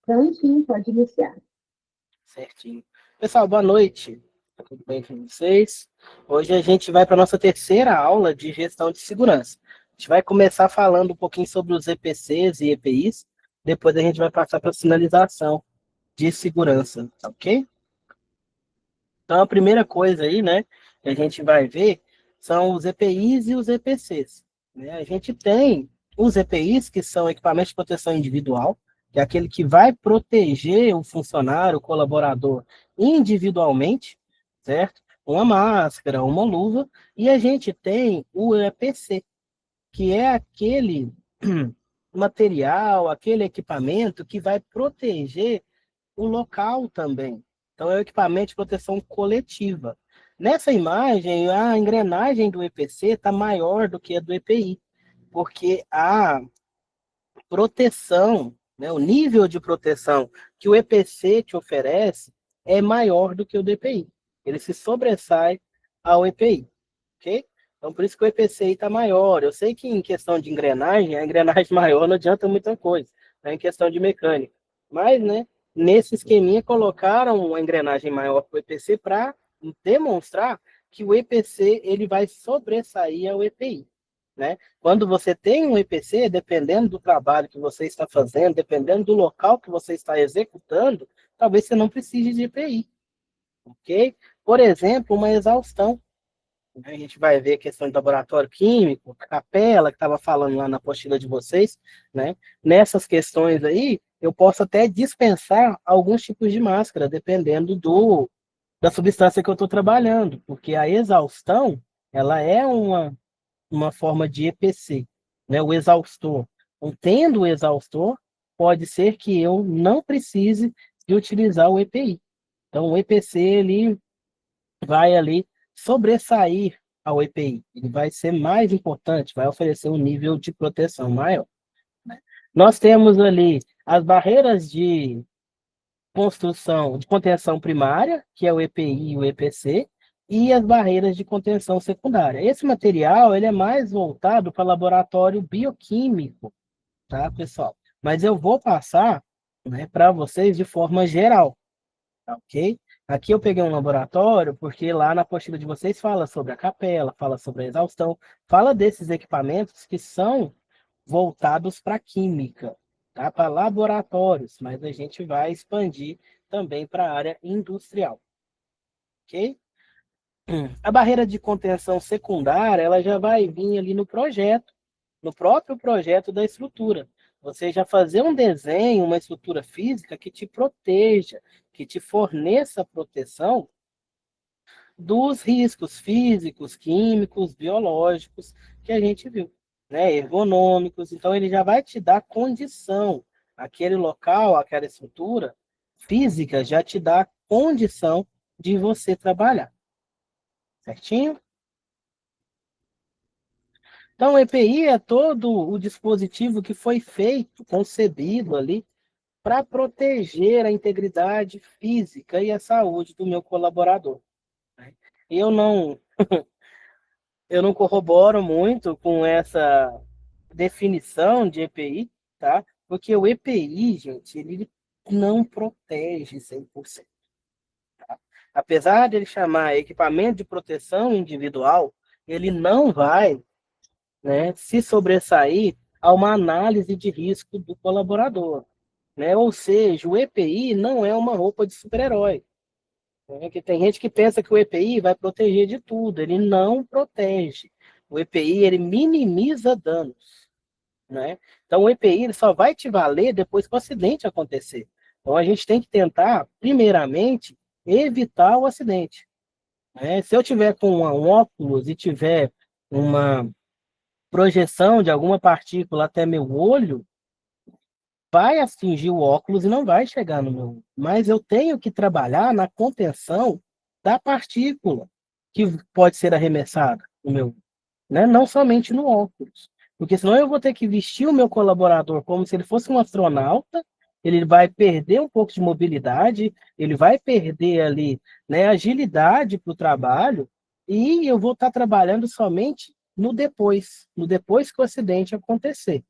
Prontinho, pode iniciar. Certinho. Pessoal, boa noite. Tudo bem com vocês? Hoje a gente vai para a nossa terceira aula de gestão de segurança. A gente vai começar falando um pouquinho sobre os EPCs e EPIs, depois a gente vai passar para a sinalização de segurança, tá ok? Então, a primeira coisa aí, né, que a gente vai ver são os EPIs e os EPCs. Né? A gente tem os EPIs, que são equipamentos de proteção individual, que é aquele que vai proteger o funcionário, o colaborador, individualmente, certo? Uma máscara, uma luva, e a gente tem o EPC, que é aquele material, aquele equipamento que vai proteger o local também. Então, é o equipamento de proteção coletiva. Nessa imagem, a engrenagem do EPC está maior do que a do EPI, porque a proteção, né, o nível de proteção que o EPC te oferece é maior do que o do EPI. Ele se sobressai ao EPI, ok? Então, por isso que o EPCI está maior. Eu sei que em questão de engrenagem, a engrenagem maior não adianta muita coisa, né, em questão de mecânica. Mas, né, nesse esqueminha, colocaram uma engrenagem maior para o EPC para demonstrar que o EPC ele vai sobressair ao EPI. Né? Quando você tem um EPC, dependendo do trabalho que você está fazendo, dependendo do local que você está executando, talvez você não precise de EPI, ok? Por exemplo, uma exaustão. A gente vai ver a questão de laboratório químico, capela, que estava falando lá na apostila de vocês, né? Nessas questões aí, eu posso até dispensar alguns tipos de máscara, dependendo da substância que eu estou trabalhando, porque a exaustão, ela é uma forma de EPC, né? O exaustor. Então, tendo o exaustor, pode ser que eu não precise de utilizar o EPI. Então, o EPC ele vai ali sobressair ao EPI. Ele vai ser mais importante, vai oferecer um nível de proteção maior. Né? Nós temos ali as barreiras de construção, de contenção primária, que é o EPI e o EPC, e as barreiras de contenção secundária. Esse material ele é mais voltado para laboratório bioquímico, tá, pessoal? Mas eu vou passar, né, para vocês de forma geral, tá, ok? Aqui eu peguei um laboratório porque lá na apostila de vocês fala sobre a capela, fala sobre a exaustão, fala desses equipamentos que são voltados para química, tá? Para laboratórios, mas a gente vai expandir também para a área industrial, ok? A barreira de contenção secundária, ela já vai vir ali no projeto, no próprio projeto da estrutura. Você já fazer um desenho, uma estrutura física que te proteja, que te forneça proteção dos riscos físicos, químicos, biológicos que a gente viu, né? Ergonômicos. Então, ele já vai te dar condição. Aquele local, aquela estrutura física já te dá condição de você trabalhar. Certinho? Então, o EPI é todo o dispositivo que foi feito, concebido ali, para proteger a integridade física e a saúde do meu colaborador. Né? Eu não, eu não corroboro muito com essa definição de EPI, tá? Porque o EPI, gente, ele não protege 100%. Tá? Apesar de ele chamar equipamento de proteção individual, ele não vai, né, se sobressair a uma análise de risco do colaborador. Né? Ou seja, o EPI não é uma roupa de super-herói. Né? Que tem gente que pensa que o EPI vai proteger de tudo. Ele não protege. O EPI ele minimiza danos. Né? Então, o EPI ele só vai te valer depois que o acidente acontecer. Então, a gente tem que tentar, primeiramente, evitar o acidente. Né? Se eu tiver com um óculos e tiver uma projeção de alguma partícula até meu olho, vai atingir o óculos e não vai chegar no meu olho. Mas eu tenho que trabalhar na contenção da partícula que pode ser arremessada no meu olho, né? Não somente no óculos. Porque senão eu vou ter que vestir o meu colaborador como se ele fosse um astronauta, ele vai perder um pouco de mobilidade, ele vai perder ali, né, agilidade para o trabalho, e eu vou estar trabalhando somente no depois que o acidente acontecer.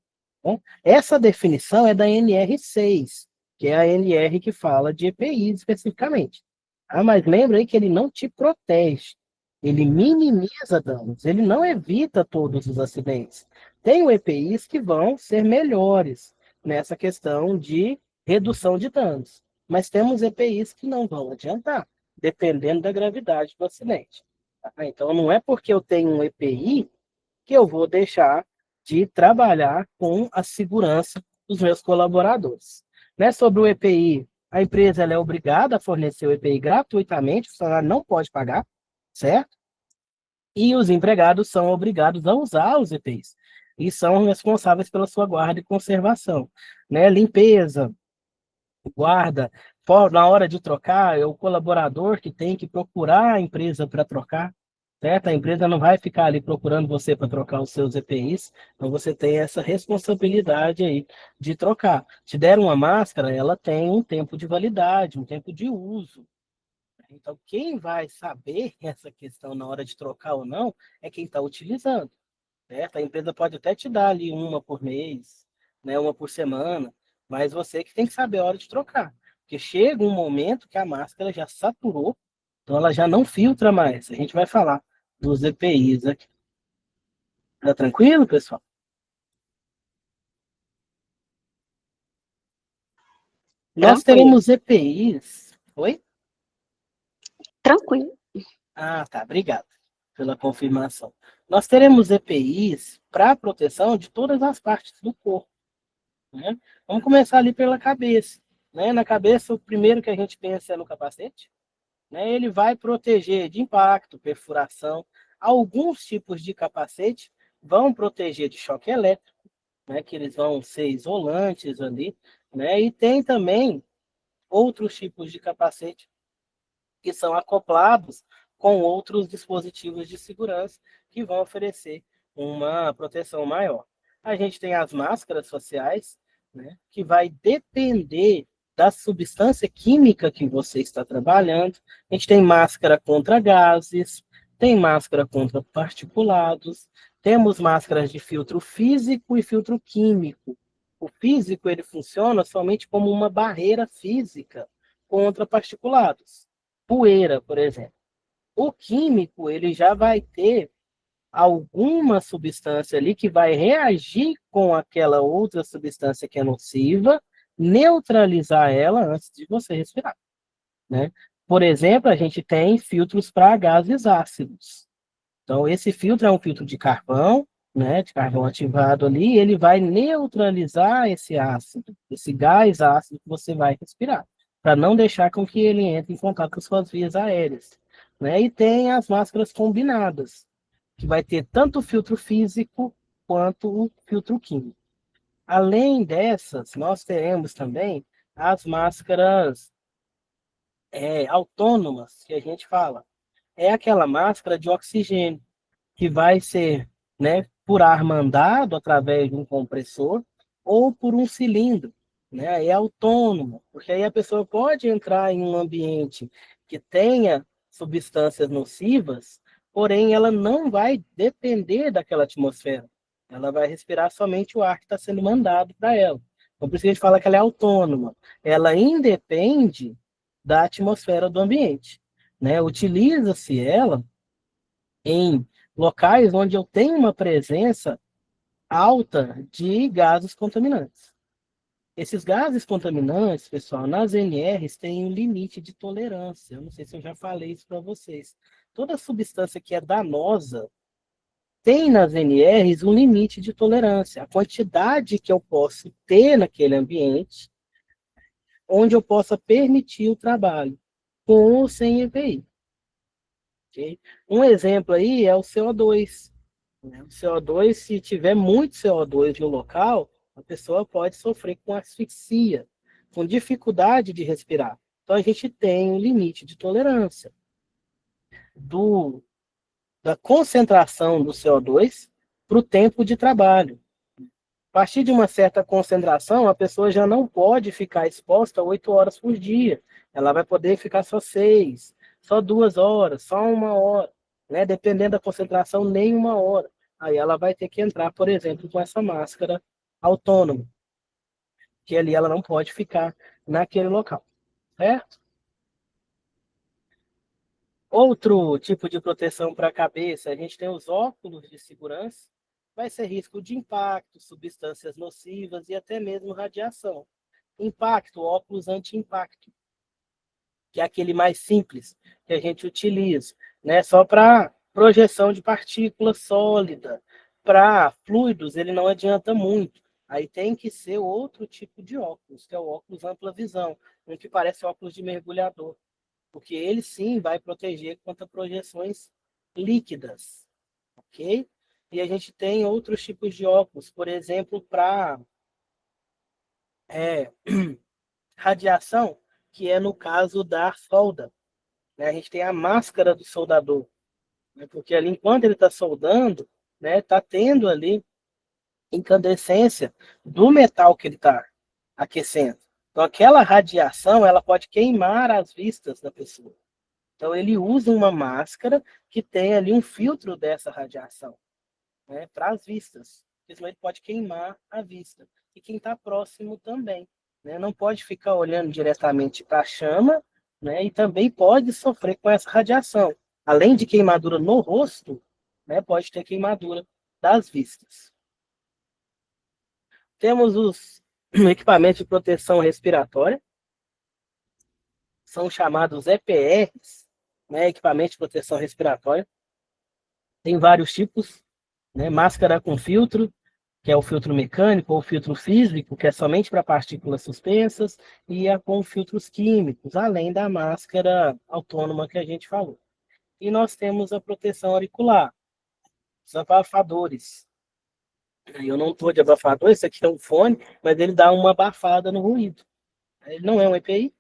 Bom, essa definição é da NR6, que é a ANR que fala de EPI especificamente. Ah, mas lembra aí que ele não te protege, ele minimiza danos, ele não evita todos os acidentes. Tem EPIs que vão ser melhores nessa questão de redução de danos, mas temos EPIs que não vão adiantar, dependendo da gravidade do acidente. Tá? Então, não é porque eu tenho um EPI que eu vou deixar de trabalhar com a segurança dos meus colaboradores. Né? Sobre o EPI, a empresa ela é obrigada a fornecer o EPI gratuitamente, o funcionário não pode pagar, certo? E os empregados são obrigados a usar os EPIs e são responsáveis pela sua guarda e conservação. Né? Limpeza, guarda, na hora de trocar, é o colaborador que tem que procurar a empresa para trocar, certo? A empresa não vai ficar ali procurando você para trocar os seus EPIs, então você tem essa responsabilidade aí de trocar. Te deram uma máscara, ela tem um tempo de validade, um tempo de uso. Então, quem vai saber essa questão na hora de trocar ou não é quem está utilizando, certo? A empresa pode até te dar ali uma por mês, né, uma por semana, mas você que tem que saber a hora de trocar. Porque chega um momento que a máscara já saturou, então ela já não filtra mais. A gente vai falar dos EPIs aqui. Tá tranquilo, pessoal? Nós Tranquilo. teremos EPIs. Oi? Tranquilo. Ah, tá. Obrigado pela confirmação. Nós teremos EPIs para proteção de todas as partes do corpo. Né? Vamos começar ali pela cabeça. Né? Na cabeça, o primeiro que a gente pensa é no capacete. Né? Ele vai proteger de impacto, perfuração. Alguns tipos de capacete vão proteger de choque elétrico, né? Que eles vão ser isolantes ali. Né? E tem também outros tipos de capacete que são acoplados com outros dispositivos de segurança que vão oferecer uma proteção maior. A gente tem as máscaras faciais, né, que vai depender da substância química que você está trabalhando. A gente tem máscara contra gases, tem máscara contra particulados, temos máscaras de filtro físico e filtro químico. O físico ele funciona somente como uma barreira física contra particulados. Poeira, por exemplo. O químico, ele já vai ter alguma substância ali que vai reagir com aquela outra substância que é nociva, neutralizar ela antes de você respirar, né? Por exemplo, a gente tem filtros para gases ácidos. Então, esse filtro é um filtro de carvão, né, de carvão ativado ali, e ele vai neutralizar esse ácido, esse gás ácido que você vai respirar, para não deixar com que ele entre em contato com suas vias aéreas. Né? E tem as máscaras combinadas, que vai ter tanto o filtro físico quanto o filtro químico. Além dessas, nós teremos também as máscaras autônomas, que a gente fala. É aquela máscara de oxigênio, que vai ser, né, por ar mandado através de um compressor ou por um cilindro, né? É autônomo, porque aí a pessoa pode entrar em um ambiente que tenha substâncias nocivas, porém ela não vai depender daquela atmosfera. Ela vai respirar somente o ar que está sendo mandado para ela. Então, por isso que a gente fala que ela é autônoma. Ela independe da atmosfera do ambiente, né? Utiliza-se ela em locais onde eu tenho uma presença alta de gases contaminantes. Esses gases contaminantes, pessoal, nas NRs têm um limite de tolerância. Eu não sei se eu já falei isso para vocês. Toda substância que é danosa tem nas NRs um limite de tolerância. A quantidade que eu posso ter naquele ambiente onde eu possa permitir o trabalho, com ou sem EPI. Okay? Um exemplo aí é o CO2. Né? O CO2, se tiver muito CO2 no local, a pessoa pode sofrer com asfixia, com dificuldade de respirar. Então, a gente tem um limite de tolerância da concentração do CO2 para o tempo de trabalho. A partir de uma certa concentração, a pessoa já não pode ficar exposta 8 horas por dia. Ela vai poder ficar só 6, só 2 horas, só 1 hora, né? Dependendo da concentração, nem 1 hora. Aí ela vai ter que entrar, por exemplo, com essa máscara autônoma. que ali ela não pode ficar naquele local, certo? Outro tipo de proteção para a cabeça, a gente tem os óculos de segurança, vai ser risco de impacto, substâncias nocivas e até mesmo radiação. Impacto, óculos anti-impacto, que é aquele mais simples que a gente utiliza, né? Só para projeção de partícula sólida. Para fluidos, ele não adianta muito. Aí tem que ser outro tipo de óculos, que é o óculos ampla visão, um que parece óculos de mergulhador, porque ele sim vai proteger contra projeções líquidas, ok? E a gente tem outros tipos de óculos, por exemplo, para radiação, que é no caso da solda, né? A gente tem a máscara do soldador, né? Porque ali, enquanto ele está soldando, né, está tendo ali incandescência do metal que ele está aquecendo. Então, aquela radiação, ela pode queimar as vistas da pessoa. Então, ele usa uma máscara que tem ali um filtro dessa radiação, né, para as vistas. Porque senão ele pode queimar a vista. E quem está próximo também, né? Não pode ficar olhando diretamente para a chama, né? E também pode sofrer com essa radiação. Além de queimadura no rosto, né, pode ter queimadura das vistas. Temos os equipamentos de proteção respiratória, são chamados EPRs, né, equipamento de proteção respiratória. Tem vários tipos, né? Máscara com filtro, que é o filtro mecânico ou filtro físico, que é somente para partículas suspensas, e a com filtros químicos, além da máscara autônoma que a gente falou. E nós temos a proteção auricular, os abafadores. Eu não estou de abafador, esse aqui é um fone, mas ele dá uma abafada no ruído. Ele não é um EPI,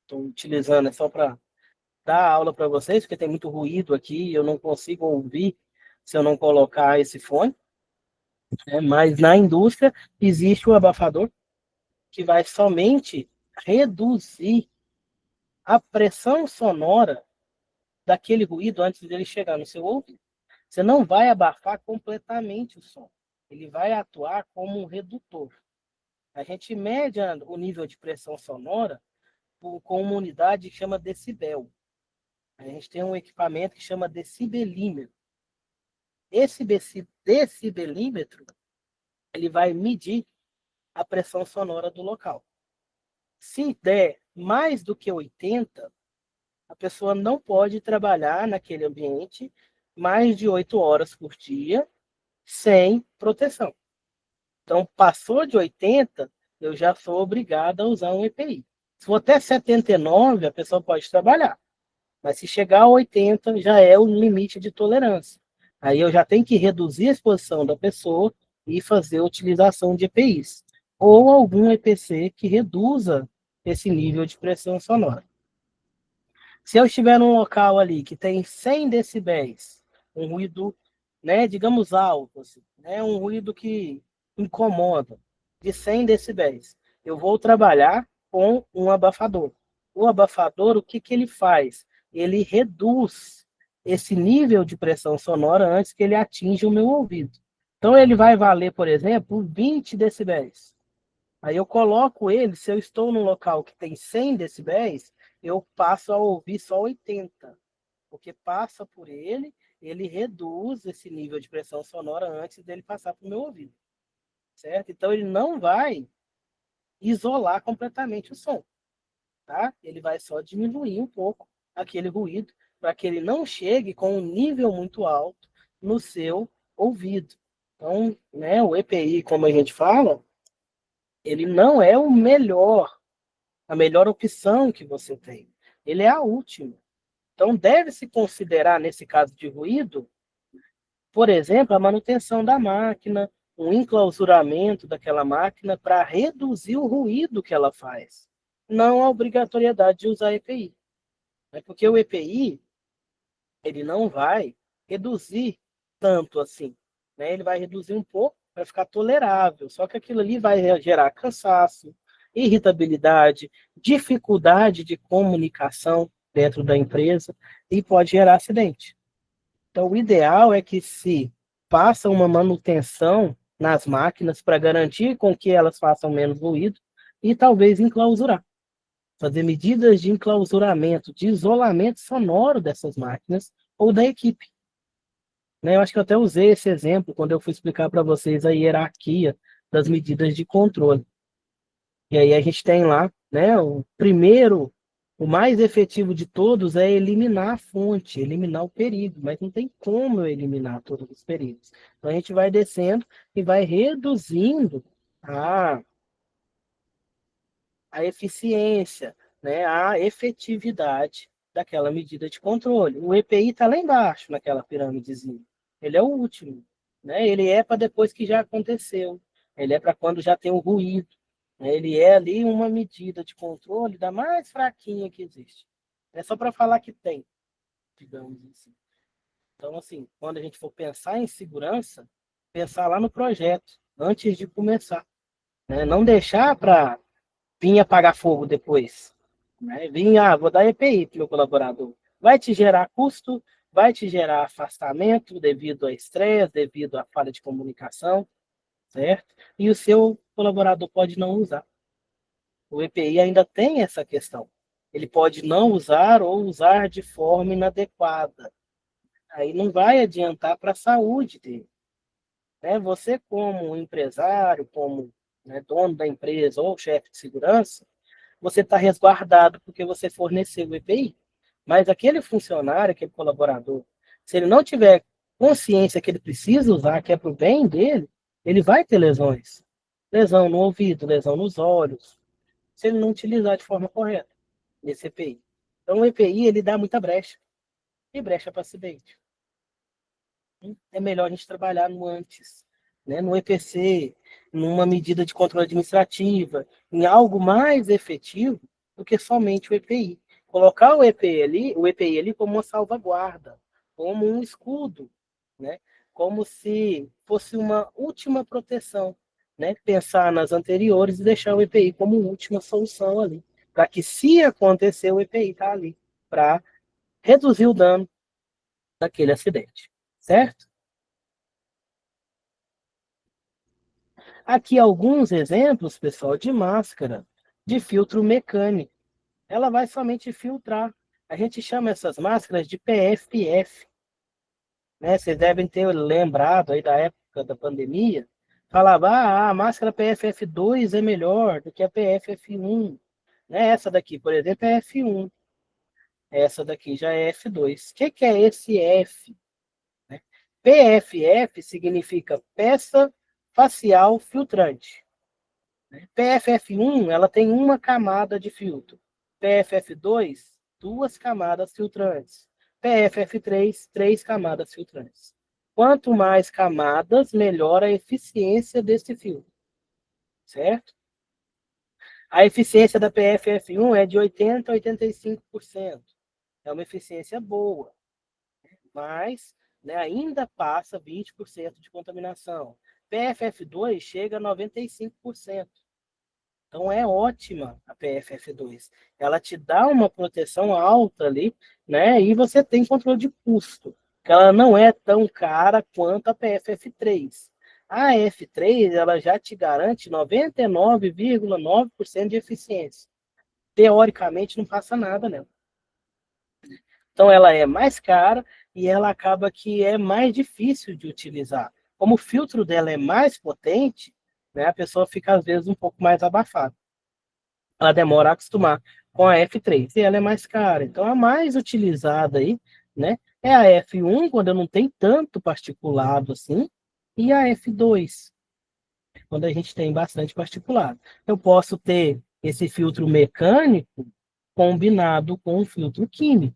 estou utilizando, é só para dar aula para vocês, porque tem muito ruído aqui, eu não consigo ouvir se eu não colocar esse fone, né? Mas na indústria existe o abafador que vai somente reduzir a pressão sonora daquele ruído antes dele chegar no seu ouvido. Você não vai abafar completamente o som. Ele vai atuar como um redutor. A gente mede o nível de pressão sonora com uma unidade que chama decibel. A gente tem um equipamento que chama decibelímetro. Esse decibelímetro, ele vai medir a pressão sonora do local. Se der mais do que 80, a pessoa não pode trabalhar naquele ambiente mais de 8 horas por dia sem proteção. Então, passou de 80, eu já sou obrigado a usar um EPI. Se for até 79, a pessoa pode trabalhar. Mas se chegar a 80, já é o limite de tolerância. Aí eu já tenho que reduzir a exposição da pessoa e fazer a utilização de EPIs. Ou algum EPC que reduza esse nível de pressão sonora. Se eu estiver num local ali que tem 100 decibéis, um ruído, né, digamos alto, assim, né, um ruído que incomoda, de 100 decibéis, eu vou trabalhar com um abafador. O abafador, o que, que ele faz? Ele reduz esse nível de pressão sonora antes que ele atinja o meu ouvido. Então, ele vai valer, por exemplo, 20 decibéis. Aí eu coloco ele, se eu estou num local que tem 100 decibéis, eu passo a ouvir só 80, porque passa por ele, ele reduz esse nível de pressão sonora antes dele passar para o meu ouvido, certo? Então ele não vai isolar completamente o som, tá? Ele vai só diminuir um pouco aquele ruído para que ele não chegue com um nível muito alto no seu ouvido. Então, né, o EPI, como a gente fala, ele não é o melhor, a melhor opção que você tem. Ele é a última. Então, deve-se considerar, nesse caso de ruído, por exemplo, a manutenção da máquina, um enclausuramento daquela máquina para reduzir o ruído que ela faz. Não a obrigatoriedade de usar EPI. Porque o EPI, ele não vai reduzir tanto assim. Né? Ele vai reduzir um pouco para ficar tolerável. Só que aquilo ali vai gerar cansaço, irritabilidade, dificuldade de comunicação dentro da empresa e pode gerar acidente. Então, o ideal é que se faça uma manutenção nas máquinas para garantir com que elas façam menos ruído e talvez enclausurar. Fazer medidas de enclausuramento, de isolamento sonoro dessas máquinas ou da equipe. Né? Eu acho que eu até usei esse exemplo quando eu fui explicar para vocês a hierarquia das medidas de controle. E aí a gente tem lá, né, o primeiro, o mais efetivo de todos é eliminar a fonte, eliminar o perigo, mas não tem como eu eliminar todos os perigos. Então a gente vai descendo e vai reduzindo a, a eficiência, né, a efetividade daquela medida de controle. O EPI está lá embaixo, naquela pirâmidezinha. Ele é o último, né? Ele é para depois que já aconteceu. Ele é para quando já tem o ruído. Ele é ali uma medida de controle da mais fraquinha que existe. É só para falar que tem, digamos assim. Então, assim, quando a gente for pensar em segurança, pensar lá no projeto, antes de começar. Né? Não deixar para vir apagar fogo depois. Né? Vou dar EPI para o meu colaborador. Vai te gerar custo, vai te gerar afastamento devido a estresse, devido à falha de comunicação, certo? E o seu colaborador pode não usar. O EPI ainda tem essa questão. Ele pode não usar ou usar de forma inadequada. Aí não vai adiantar para a saúde dele. Né? Você, como empresário, como, né, dono da empresa ou chefe de segurança, você está resguardado porque você forneceu o EPI. Mas aquele funcionário, aquele colaborador, se ele não tiver consciência que ele precisa usar, que é para o bem dele, ele vai ter lesões. Lesão no ouvido, lesão nos olhos, se ele não utilizar de forma correta esse EPI. Então, o EPI, ele dá muita brecha. E brecha para acidente. É melhor a gente trabalhar no antes, né? No EPC, numa medida de controle administrativa, em algo mais efetivo do que somente o EPI. Colocar o EPI ali como uma salvaguarda, como um escudo, né? Como se fosse uma última proteção, né? Pensar nas anteriores e deixar o EPI como última solução ali, para que se acontecer o EPI está ali para reduzir o dano daquele acidente, certo? Aqui alguns exemplos, pessoal, de máscara de filtro mecânico. Ela vai somente filtrar. A gente chama essas máscaras de PFF, né? Vocês devem ter lembrado aí da época da pandemia. Falava, a máscara PFF2 é melhor do que a PFF1. Né? Essa daqui, por exemplo, é F1. Essa daqui já é F2. O que é esse F? Né? PFF significa peça facial filtrante. PFF1, ela tem uma camada de filtro. PFF2, duas camadas filtrantes. PFF3, três camadas filtrantes. Quanto mais camadas, melhor a eficiência desse filtro, certo? A eficiência da PFF1 é de 80% a 85%. É uma eficiência boa, mas, né, ainda passa 20% de contaminação. PFF2 chega a 95%. Então é ótima a PFF2. Ela te dá uma proteção alta ali, né? E você tem controle de custo, que ela não é tão cara quanto a PFF3. A F3, ela já te garante 99,9% de eficiência. Teoricamente não passa nada nela. Então ela é mais cara e ela acaba que é mais difícil de utilizar. Como o filtro dela é mais potente, né, a pessoa fica às vezes um pouco mais abafada. Ela demora a acostumar com a F3 e ela é mais cara. Então a mais utilizada aí, né, é a F1 quando não tem tanto particulado assim, e a F2 quando a gente tem bastante particulado. Eu posso ter esse filtro mecânico combinado com um filtro químico.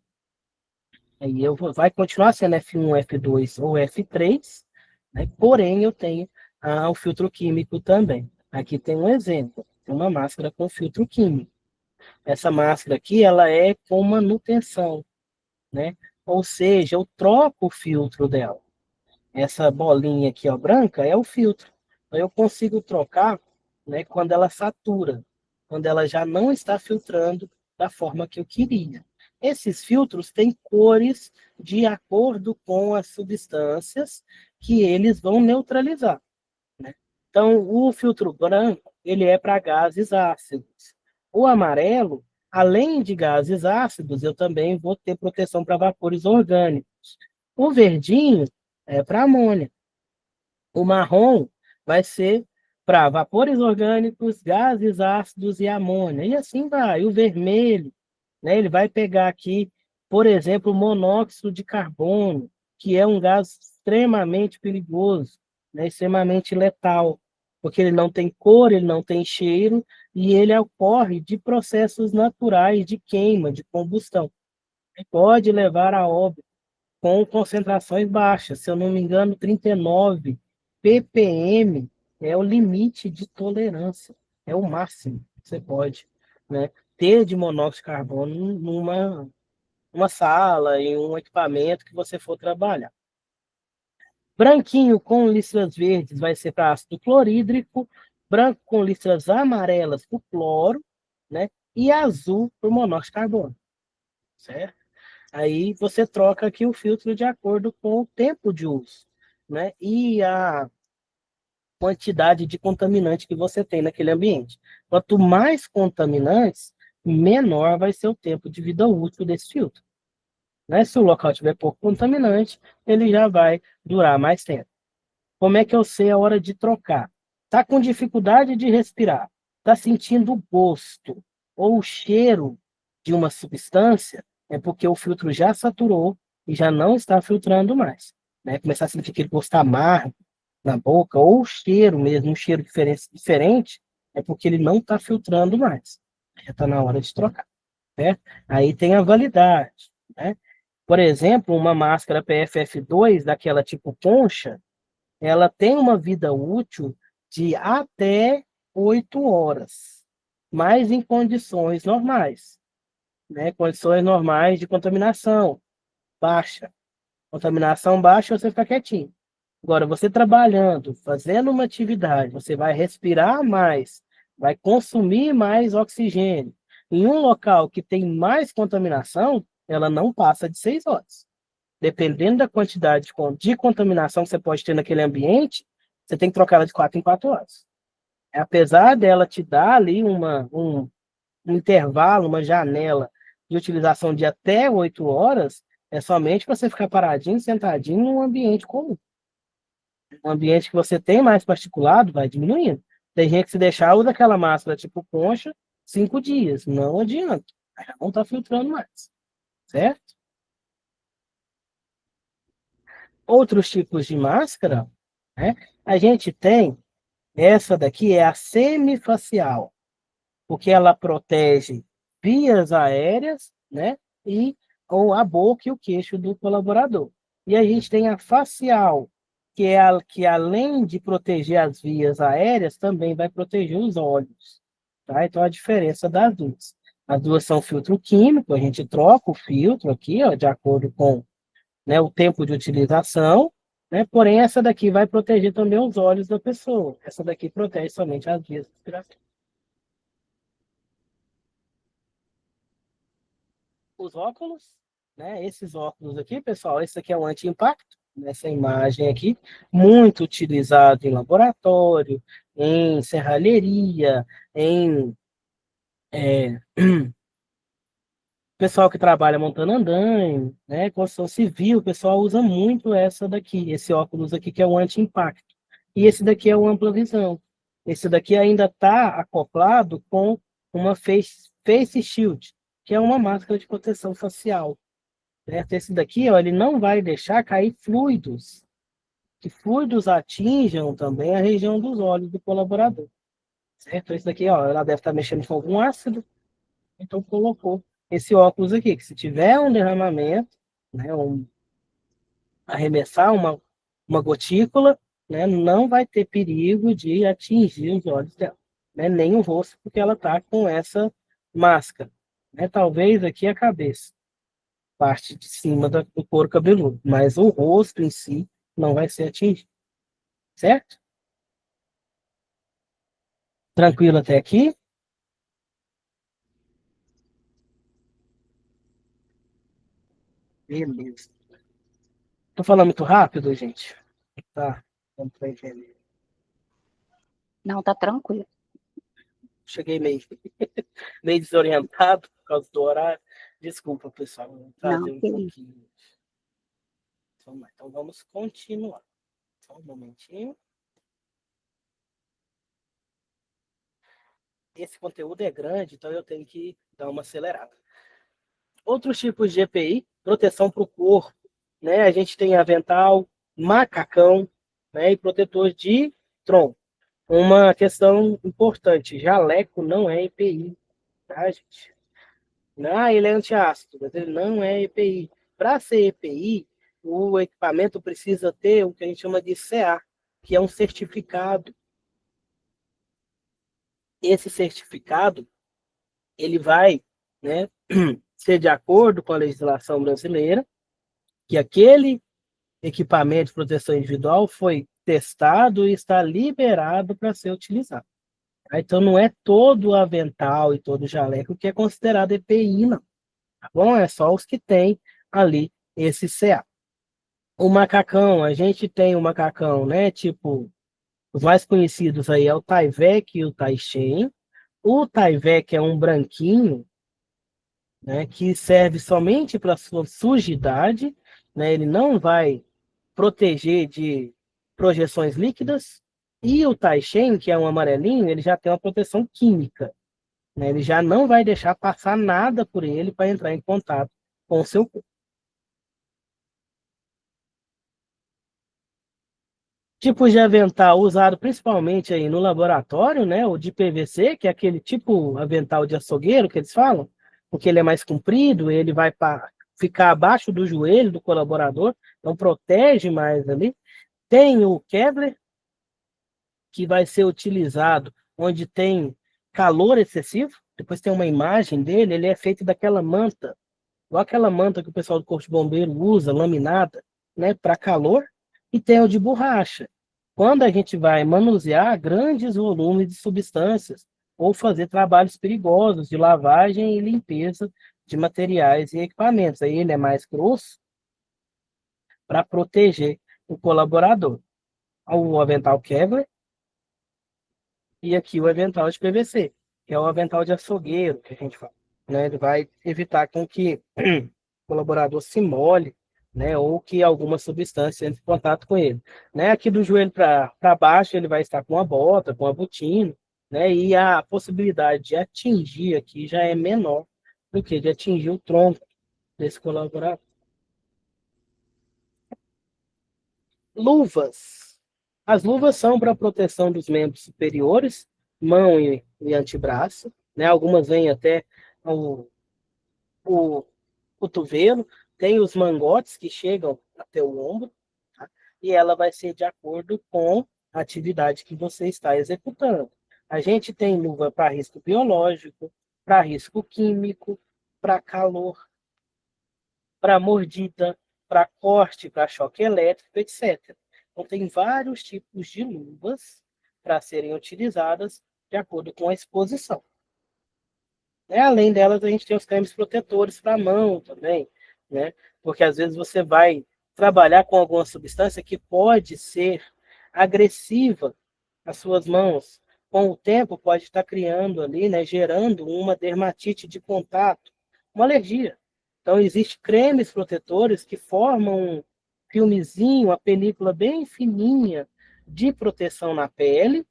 Aí vai continuar sendo F1, F2 ou F3, né? Porém eu tenho o filtro químico também. Aqui tem um exemplo, uma máscara com filtro químico. Essa máscara aqui, ela é com manutenção, né? Ou seja, eu troco o filtro dela. Essa bolinha aqui, ó, branca, é o filtro. Então, eu consigo trocar, né, quando ela satura, quando ela já não está filtrando da forma que eu queria. Esses filtros têm cores de acordo com as substâncias que eles vão neutralizar, né? Então, o filtro branco, ele é para gases ácidos. O amarelo, além de gases ácidos, eu também vou ter proteção para vapores orgânicos. O verdinho é para amônia. O marrom vai ser para vapores orgânicos, gases ácidos e amônia. E assim vai. O vermelho, né, ele vai pegar aqui, por exemplo, o monóxido de carbono, que é um gás extremamente perigoso, né, extremamente letal, porque ele não tem cor, ele não tem cheiro, e ele ocorre de processos naturais de queima, de combustão. E pode levar a óbito com concentrações baixas. Se eu não me engano, 39 ppm é o limite de tolerância, é o máximo que você pode, né, ter de monóxido de carbono numa sala, em um equipamento que você for trabalhar. Branquinho com listras verdes vai ser para ácido clorídrico, branco com listras amarelas para o cloro, né, e azul para o monóxido de carbono, certo? Aí você troca aqui o filtro de acordo com o tempo de uso, né? E a quantidade de contaminante que você tem naquele ambiente. Quanto mais contaminantes, menor vai ser o tempo de vida útil desse filtro, né? Se o local tiver pouco contaminante, ele já vai durar mais tempo. Como é que eu sei a hora de trocar? Tá com dificuldade de respirar, tá sentindo o gosto ou o cheiro de uma substância, é porque o filtro já saturou e já não está filtrando mais, né? Começar a sentir aquele gosto amargo na boca ou o cheiro mesmo, um cheiro diferente, é porque ele não está filtrando mais. Já está na hora de trocar, né? Aí tem a validade, né? Por exemplo, uma máscara PFF2 daquela tipo concha, ela tem uma vida útil de até 8 horas, mas em condições normais, né? Condições normais de contaminação baixa. Contaminação baixa, você fica quietinho. Agora, você trabalhando, fazendo uma atividade, você vai respirar mais, vai consumir mais oxigênio. Em um local que tem mais contaminação, ela não passa de 6 horas. Dependendo da quantidade de contaminação que você pode ter naquele ambiente, você tem que trocar ela de 4 em 4 horas. Apesar dela te dar ali um intervalo, uma janela de utilização de até 8 horas, é somente para você ficar paradinho, sentadinho num ambiente comum. Um ambiente que você tem mais particulado, vai diminuindo. Tem gente que se deixar, usa aquela máscara tipo concha, 5 dias. Não adianta. Ela não está filtrando mais. Certo? Outros tipos de máscara, né? A gente tem, essa daqui é a semifacial, porque ela protege vias aéreas, né? E ou a boca e o queixo do colaborador. E a gente tem a facial, que é a que além de proteger as vias aéreas, também vai proteger os olhos, tá? Então a diferença das duas. As duas são filtro químico, a gente troca o filtro aqui, ó, de acordo com, né, o tempo de utilização, né? Porém, essa daqui vai proteger também os olhos da pessoa. Essa daqui protege somente as vias respiratórias. Os óculos, né? Esses óculos aqui, pessoal, esse aqui é um anti-impacto, nessa imagem aqui, muito utilizado em laboratório, em serralheria, em pessoal que trabalha montando andaime, né? Construção civil, o pessoal usa muito essa daqui, esse óculos aqui que é o anti-impacto. E esse daqui é o ampla visão. Esse daqui ainda está acoplado com uma face shield, que é uma máscara de proteção facial. Certo? Esse daqui, ó, ele não vai deixar cair fluidos, que fluidos atinjam também a região dos olhos do colaborador. Certo? Esse daqui, ó, ela deve estar mexendo com algum ácido, então colocou esse óculos aqui, que se tiver um derramamento, né, arremessar uma gotícula, né, não vai ter perigo de atingir os olhos dela, né, nem o rosto, porque ela está com essa máscara. Né, talvez aqui a cabeça, parte de cima do couro cabeludo, mas o rosto em si não vai ser atingido, certo? Tranquilo até aqui? Beleza. Tô falando muito rápido, gente? Tá, vamos para entender. Não, tá tranquilo. Cheguei meio, meio desorientado por causa do horário. Desculpa, pessoal, vou Não, trazer um que isso. pouquinho. Então vamos continuar. Só um momentinho. Esse conteúdo é grande, então eu tenho que dar uma acelerada. Outros tipos de EPI, proteção para o corpo, né? A gente tem avental, macacão, né? E protetor de tronco. Uma questão importante, jaleco não é EPI, tá, gente? Ah, ele é antiácido, mas ele não é EPI. Para ser EPI, o equipamento precisa ter o que a gente chama de CA, que é um certificado. Esse certificado, ele vai, né, ser de acordo com a legislação brasileira, que aquele equipamento de proteção individual foi testado e está liberado para ser utilizado. Então, não é todo o avental e todo o jaleco que é considerado EPI, não. Tá bom? É só os que têm ali esse CA. O macacão, a gente tem o macacão, né? Tipo, os mais conhecidos aí é o Tyvek e o Taishen. O Tyvek é um branquinho, né, que serve somente para sua sujidade, né? Ele não vai proteger de projeções líquidas. E o Taishen, que é um amarelinho, ele já tem uma proteção química, né? Ele já não vai deixar passar nada por ele para entrar em contato com o seu corpo. Tipos de avental usado principalmente aí no laboratório, né? O de PVC, que é aquele tipo avental de açougueiro que eles falam, porque ele é mais comprido, ele vai ficar abaixo do joelho do colaborador, então protege mais ali. Tem o Kevlar, que vai ser utilizado onde tem calor excessivo. Depois tem uma imagem dele, ele é feito daquela manta, igual aquela manta que o pessoal do Corpo de Bombeiro usa, laminada, né, para calor. E tem o de borracha. Quando a gente vai manusear grandes volumes de substâncias ou fazer trabalhos perigosos de lavagem e limpeza de materiais e equipamentos. Aí ele é mais grosso para proteger o colaborador. O avental Kevlar e aqui o avental de PVC, que é o avental de açougueiro que a gente fala, né? Ele vai evitar com que o colaborador se molhe, né? Ou que alguma substância entre em contato com ele, né? Aqui do joelho para baixo ele vai estar com a bota, com a botina, né? E a possibilidade de atingir aqui já é menor do que de atingir o tronco desse colaborador. Luvas. As luvas são para proteção dos membros superiores, mão e antebraço, né? Algumas vêm até o cotovelo, tem os mangotes que chegam até o ombro, tá? E ela vai ser de acordo com a atividade que você está executando. A gente tem luva para risco biológico, para risco químico, para calor, para mordida, para corte, para choque elétrico, etc. Então, tem vários tipos de luvas para serem utilizadas de acordo com a exposição. Né? Além delas, a gente tem os cremes protetores para a mão também, né? Porque às vezes você vai trabalhar com alguma substância que pode ser agressiva às suas mãos. Com o tempo, pode estar criando ali, né, gerando uma dermatite de contato, uma alergia. Então, existem cremes protetores que formam um filmezinho, uma película bem fininha de proteção na pele,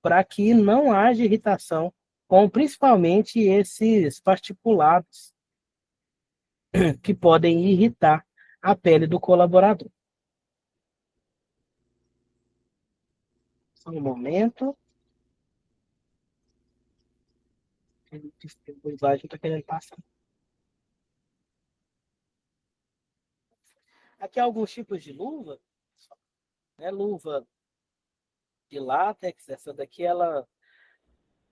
para que não haja irritação com principalmente esses particulados que podem irritar a pele do colaborador. Só um momento. A slide está querendo passar. Aqui há alguns tipos de luva, né? Luva de látex, essa daqui ela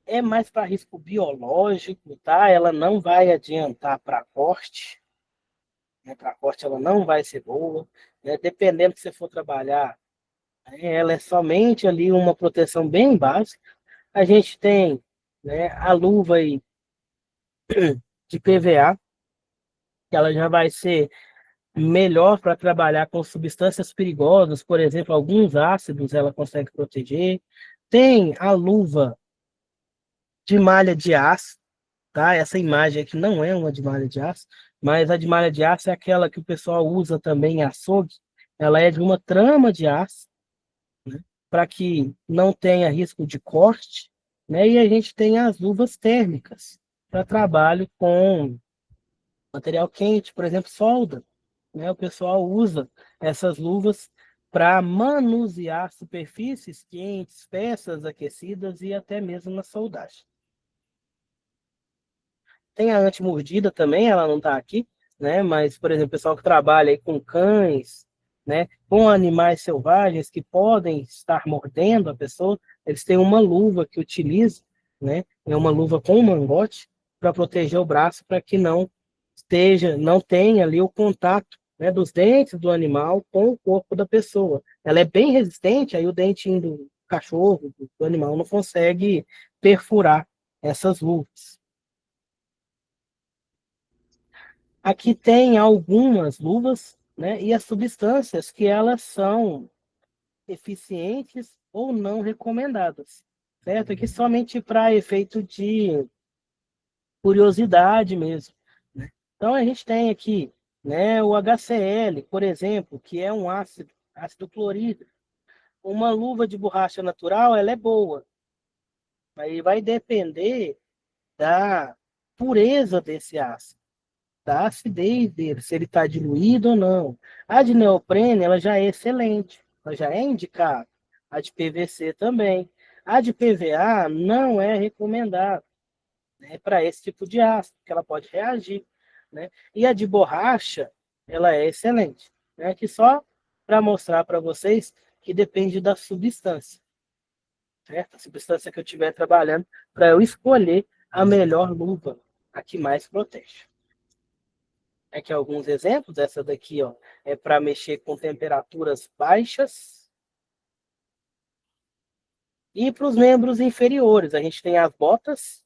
é mais para risco biológico, tá? Ela não vai adiantar para corte, né? Para corte ela não vai ser boa, né? Dependendo que você for trabalhar, ela é somente ali uma proteção bem básica. A gente tem, né, a luva aí de PVA, que ela já vai ser melhor para trabalhar com substâncias perigosas, por exemplo, alguns ácidos ela consegue proteger, Tem a luva de malha de aço, tá? Essa imagem aqui não é uma de malha de aço, mas a de malha de aço é aquela que o pessoal usa também em açougue. Ela é de uma trama de aço, para que não tenha risco de corte, né? E a gente tem as luvas térmicas para trabalho com material quente, por exemplo, solda, né? O pessoal usa essas luvas para manusear superfícies quentes, peças aquecidas e até mesmo na soldagem. Tem a antimordida também, ela não está aqui, né? Mas, por exemplo, o pessoal que trabalha aí com cães, né? Com animais selvagens que podem estar mordendo a pessoa, eles têm uma luva que utilizam, né? É uma luva com mangote para proteger o braço para que não tenha ali o contato, né, dos dentes do animal com o corpo da pessoa. Ela é bem resistente, aí o dentinho do cachorro, do animal, não consegue perfurar essas luvas. Aqui tem algumas luvas, né, e as substâncias que elas são eficientes ou não recomendadas, certo? Aqui somente para efeito de curiosidade mesmo, né? Então a gente tem aqui, né, o HCl, por exemplo, que é um ácido clorídrico. Uma luva de borracha natural, ela é boa, aí vai depender da pureza desse ácido, da acidez dele, se ele está diluído ou não. A de neoprene, ela já é excelente, ela já é indicada. A de PVC também. A de PVA não é recomendada, né, para esse tipo de ácido, porque ela pode reagir, né? E a de borracha, ela é excelente, né? Aqui só para mostrar para vocês que depende da substância, certo? A substância que eu estiver trabalhando para eu escolher a melhor luva, a que mais protege. Aqui alguns exemplos. Essa daqui, ó, é para mexer com temperaturas baixas. E para os membros inferiores, a gente tem as botas,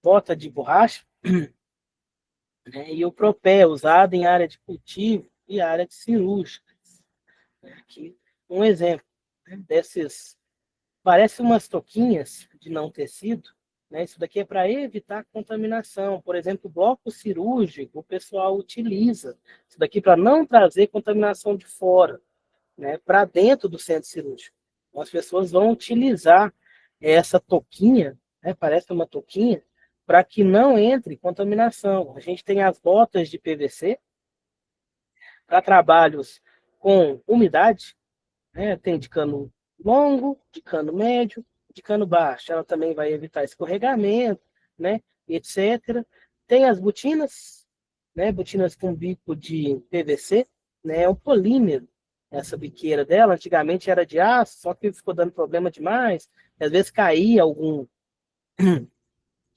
bota de borracha, né, e o propé, usado em área de cultivo e área de cirúrgica. Aqui um exemplo, né, desses, parece umas toquinhas de não tecido, né? Isso daqui é para evitar contaminação. Por exemplo, bloco cirúrgico, o pessoal utiliza isso daqui para não trazer contaminação de fora, né, para dentro do centro cirúrgico. Então, as pessoas vão utilizar essa touquinha, né, parece uma touquinha, para que não entre contaminação. A gente tem as botas de PVC para trabalhos com umidade, né, tem de cano longo, de cano médio, de cano baixo. Ela também vai evitar escorregamento, né, etc. Tem as botinas, né, botinas com bico de PVC, né, é um polímero. Essa biqueira dela, antigamente era de aço, só que ficou dando problema demais. Às vezes caía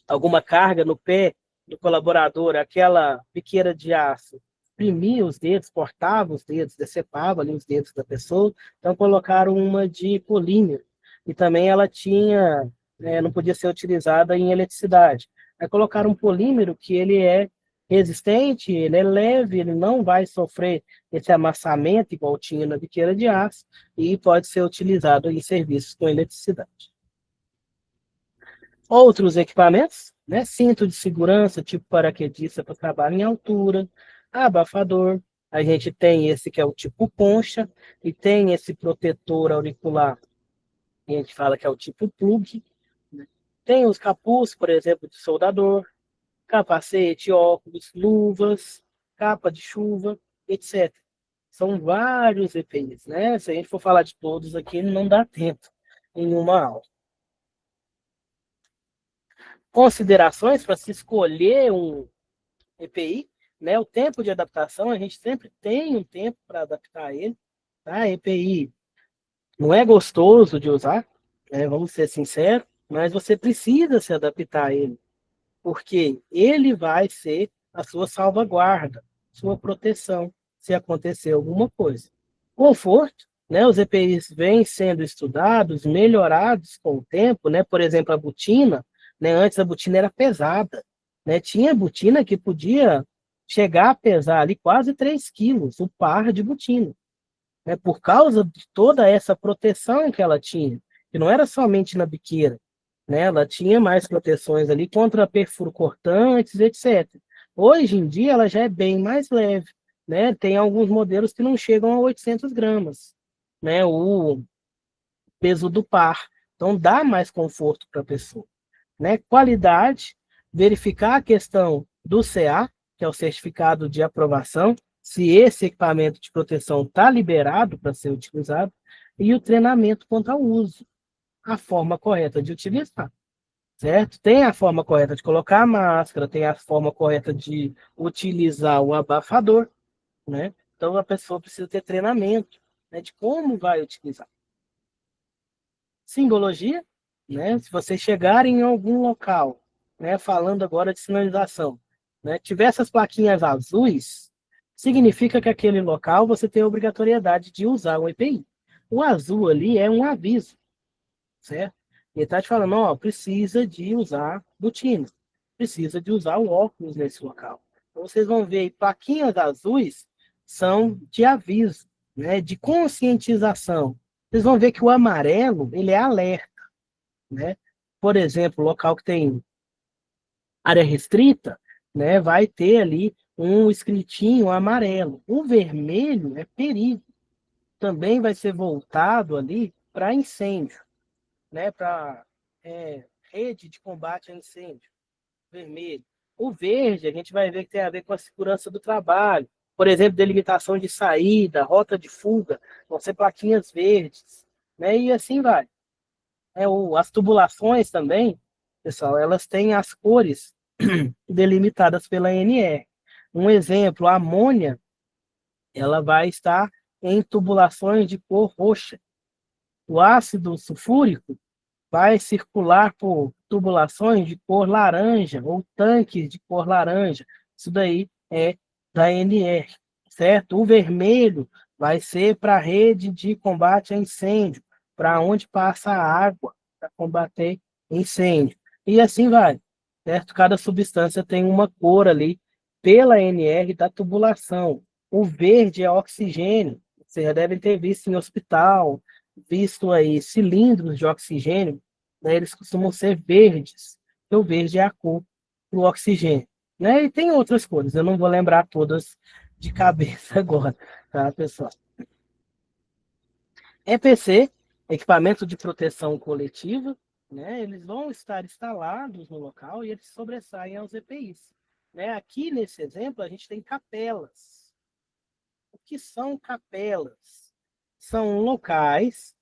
alguma carga no pé do colaborador, aquela biqueira de aço exprimia os dedos, cortava os dedos, decepava ali os dedos da pessoa, então colocaram uma de polímero. E também ela tinha, não podia ser utilizada em eletricidade. Aí colocaram um polímero que ele é resistente, ele é leve, ele não vai sofrer esse amassamento igual tinha na biqueira de aço e pode ser utilizado em serviços com eletricidade. Outros equipamentos, né? Cinto de segurança, tipo paraquedista para trabalho em altura, abafador. A gente tem esse que é o tipo concha, e tem esse protetor auricular, que a gente fala que é o tipo plug. Né? Tem os capuz, por exemplo, de soldador, capacete, óculos, luvas, capa de chuva, etc. São vários EPIs, né? Se a gente for falar de todos aqui, não dá tempo em uma aula. Considerações para se escolher um EPI, né? O tempo de adaptação, a gente sempre tem um tempo para adaptar ele, tá? EPI não é gostoso de usar, né? Vamos ser sinceros, mas você precisa se adaptar a ele, porque ele vai ser a sua salvaguarda, sua proteção, se acontecer alguma coisa. Conforto, né? Os EPIs vêm sendo estudados, melhorados com o tempo, né? Por exemplo, a botina, né? Antes a botina era pesada, né? Tinha botina que podia chegar a pesar ali quase 3 quilos, o par de botina, né? Por causa de toda essa proteção que ela tinha. que não era somente na biqueira, né? Ela tinha mais proteções ali contra perfuro cortantes, etc. Hoje em dia, ela já é bem mais leve, né? Tem alguns modelos que não chegam a 800 gramas, né? O peso do par. Então, dá mais conforto para a pessoa, né? Qualidade, verificar a questão do CA, que é o certificado de aprovação, se esse equipamento de proteção está liberado para ser utilizado, e o treinamento quanto ao uso, a forma correta de utilizar, certo? Tem a forma correta de colocar a máscara, tem a forma correta de utilizar o abafador, né? Então a pessoa precisa ter treinamento, né, de como vai utilizar. Simbologia, né? Se você chegar em algum local, né, falando agora de sinalização, né, tiver essas plaquinhas azuis, significa que aquele local você tem a obrigatoriedade de usar o EPI. O azul ali é um aviso, certo? Ele está te falando, ó, precisa de usar botina, precisa de usar o óculos nesse local. Então, vocês vão ver aí, plaquinhas azuis são de aviso, né, de conscientização. Vocês vão ver que o amarelo, ele é alerta, né? Por exemplo, local que tem área restrita, né, vai ter ali um escritinho amarelo. O vermelho é perigo. Também vai ser voltado ali para incêndio, né, para rede de combate a incêndio, vermelho. O verde, a gente vai ver que tem a ver com a segurança do trabalho. Por exemplo, delimitação de saída, rota de fuga, vão ser plaquinhas verdes, né, e assim vai. As tubulações também, pessoal, elas têm as cores delimitadas pela ANR. Um exemplo, a amônia, ela vai estar em tubulações de cor roxa. O ácido sulfúrico vai circular por tubulações de cor laranja ou tanques de cor laranja. Isso daí é da ANR, certo? O vermelho vai ser para a rede de combate a incêndio, para onde passa a água para combater incêndio. E assim vai, certo? Cada substância tem uma cor ali pela ANR da tubulação. O verde é oxigênio. Vocês já devem ter visto em hospital, visto aí cilindros de oxigênio, né, eles costumam ser verdes, porque o verde é a cor do oxigênio, né? E tem outras cores, eu não vou lembrar todas de cabeça agora, tá, pessoal? EPC, equipamento de proteção coletiva, né? Eles vão estar instalados no local e eles sobressaem aos EPIs, né? Aqui nesse exemplo a gente tem capelas. O que são capelas? São locais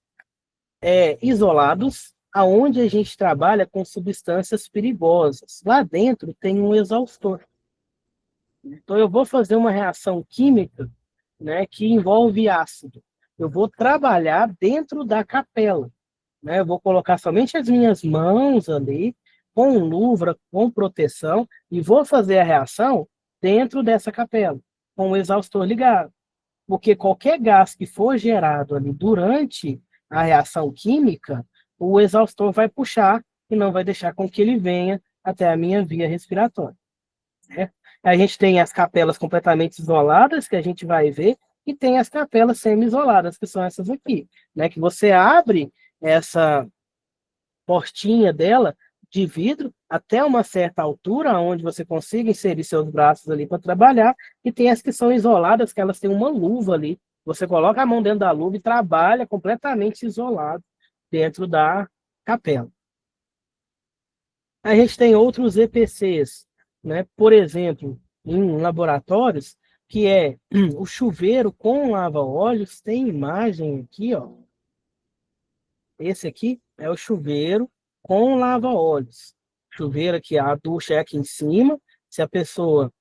isolados, aonde a gente trabalha com substâncias perigosas. Lá dentro tem um exaustor. Então eu vou fazer uma reação química, né, que envolve ácido. Eu vou trabalhar dentro da capela, né? Eu vou colocar somente as minhas mãos ali, com luva, com proteção, e vou fazer a reação dentro dessa capela, com o exaustor ligado. Porque qualquer gás que for gerado ali durante a reação química, o exaustor vai puxar e não vai deixar com que ele venha até a minha via respiratória, né? A gente tem as capelas completamente isoladas, que a gente vai ver, e tem as capelas semi-isoladas, que são essas aqui, né? Que você abre essa portinha dela de vidro até uma certa altura, onde você consiga inserir seus braços ali para trabalhar, e tem as que são isoladas, que elas têm uma luva ali. Você coloca a mão dentro da luva e trabalha completamente isolado dentro da capela. A gente tem outros EPCs, né? Por exemplo, em laboratórios, que é o chuveiro com lava-óleos, tem imagem aqui, ó. Esse aqui é o chuveiro com lava-óleos. Chuveiro aqui, a ducha é aqui em cima. Se a pessoa,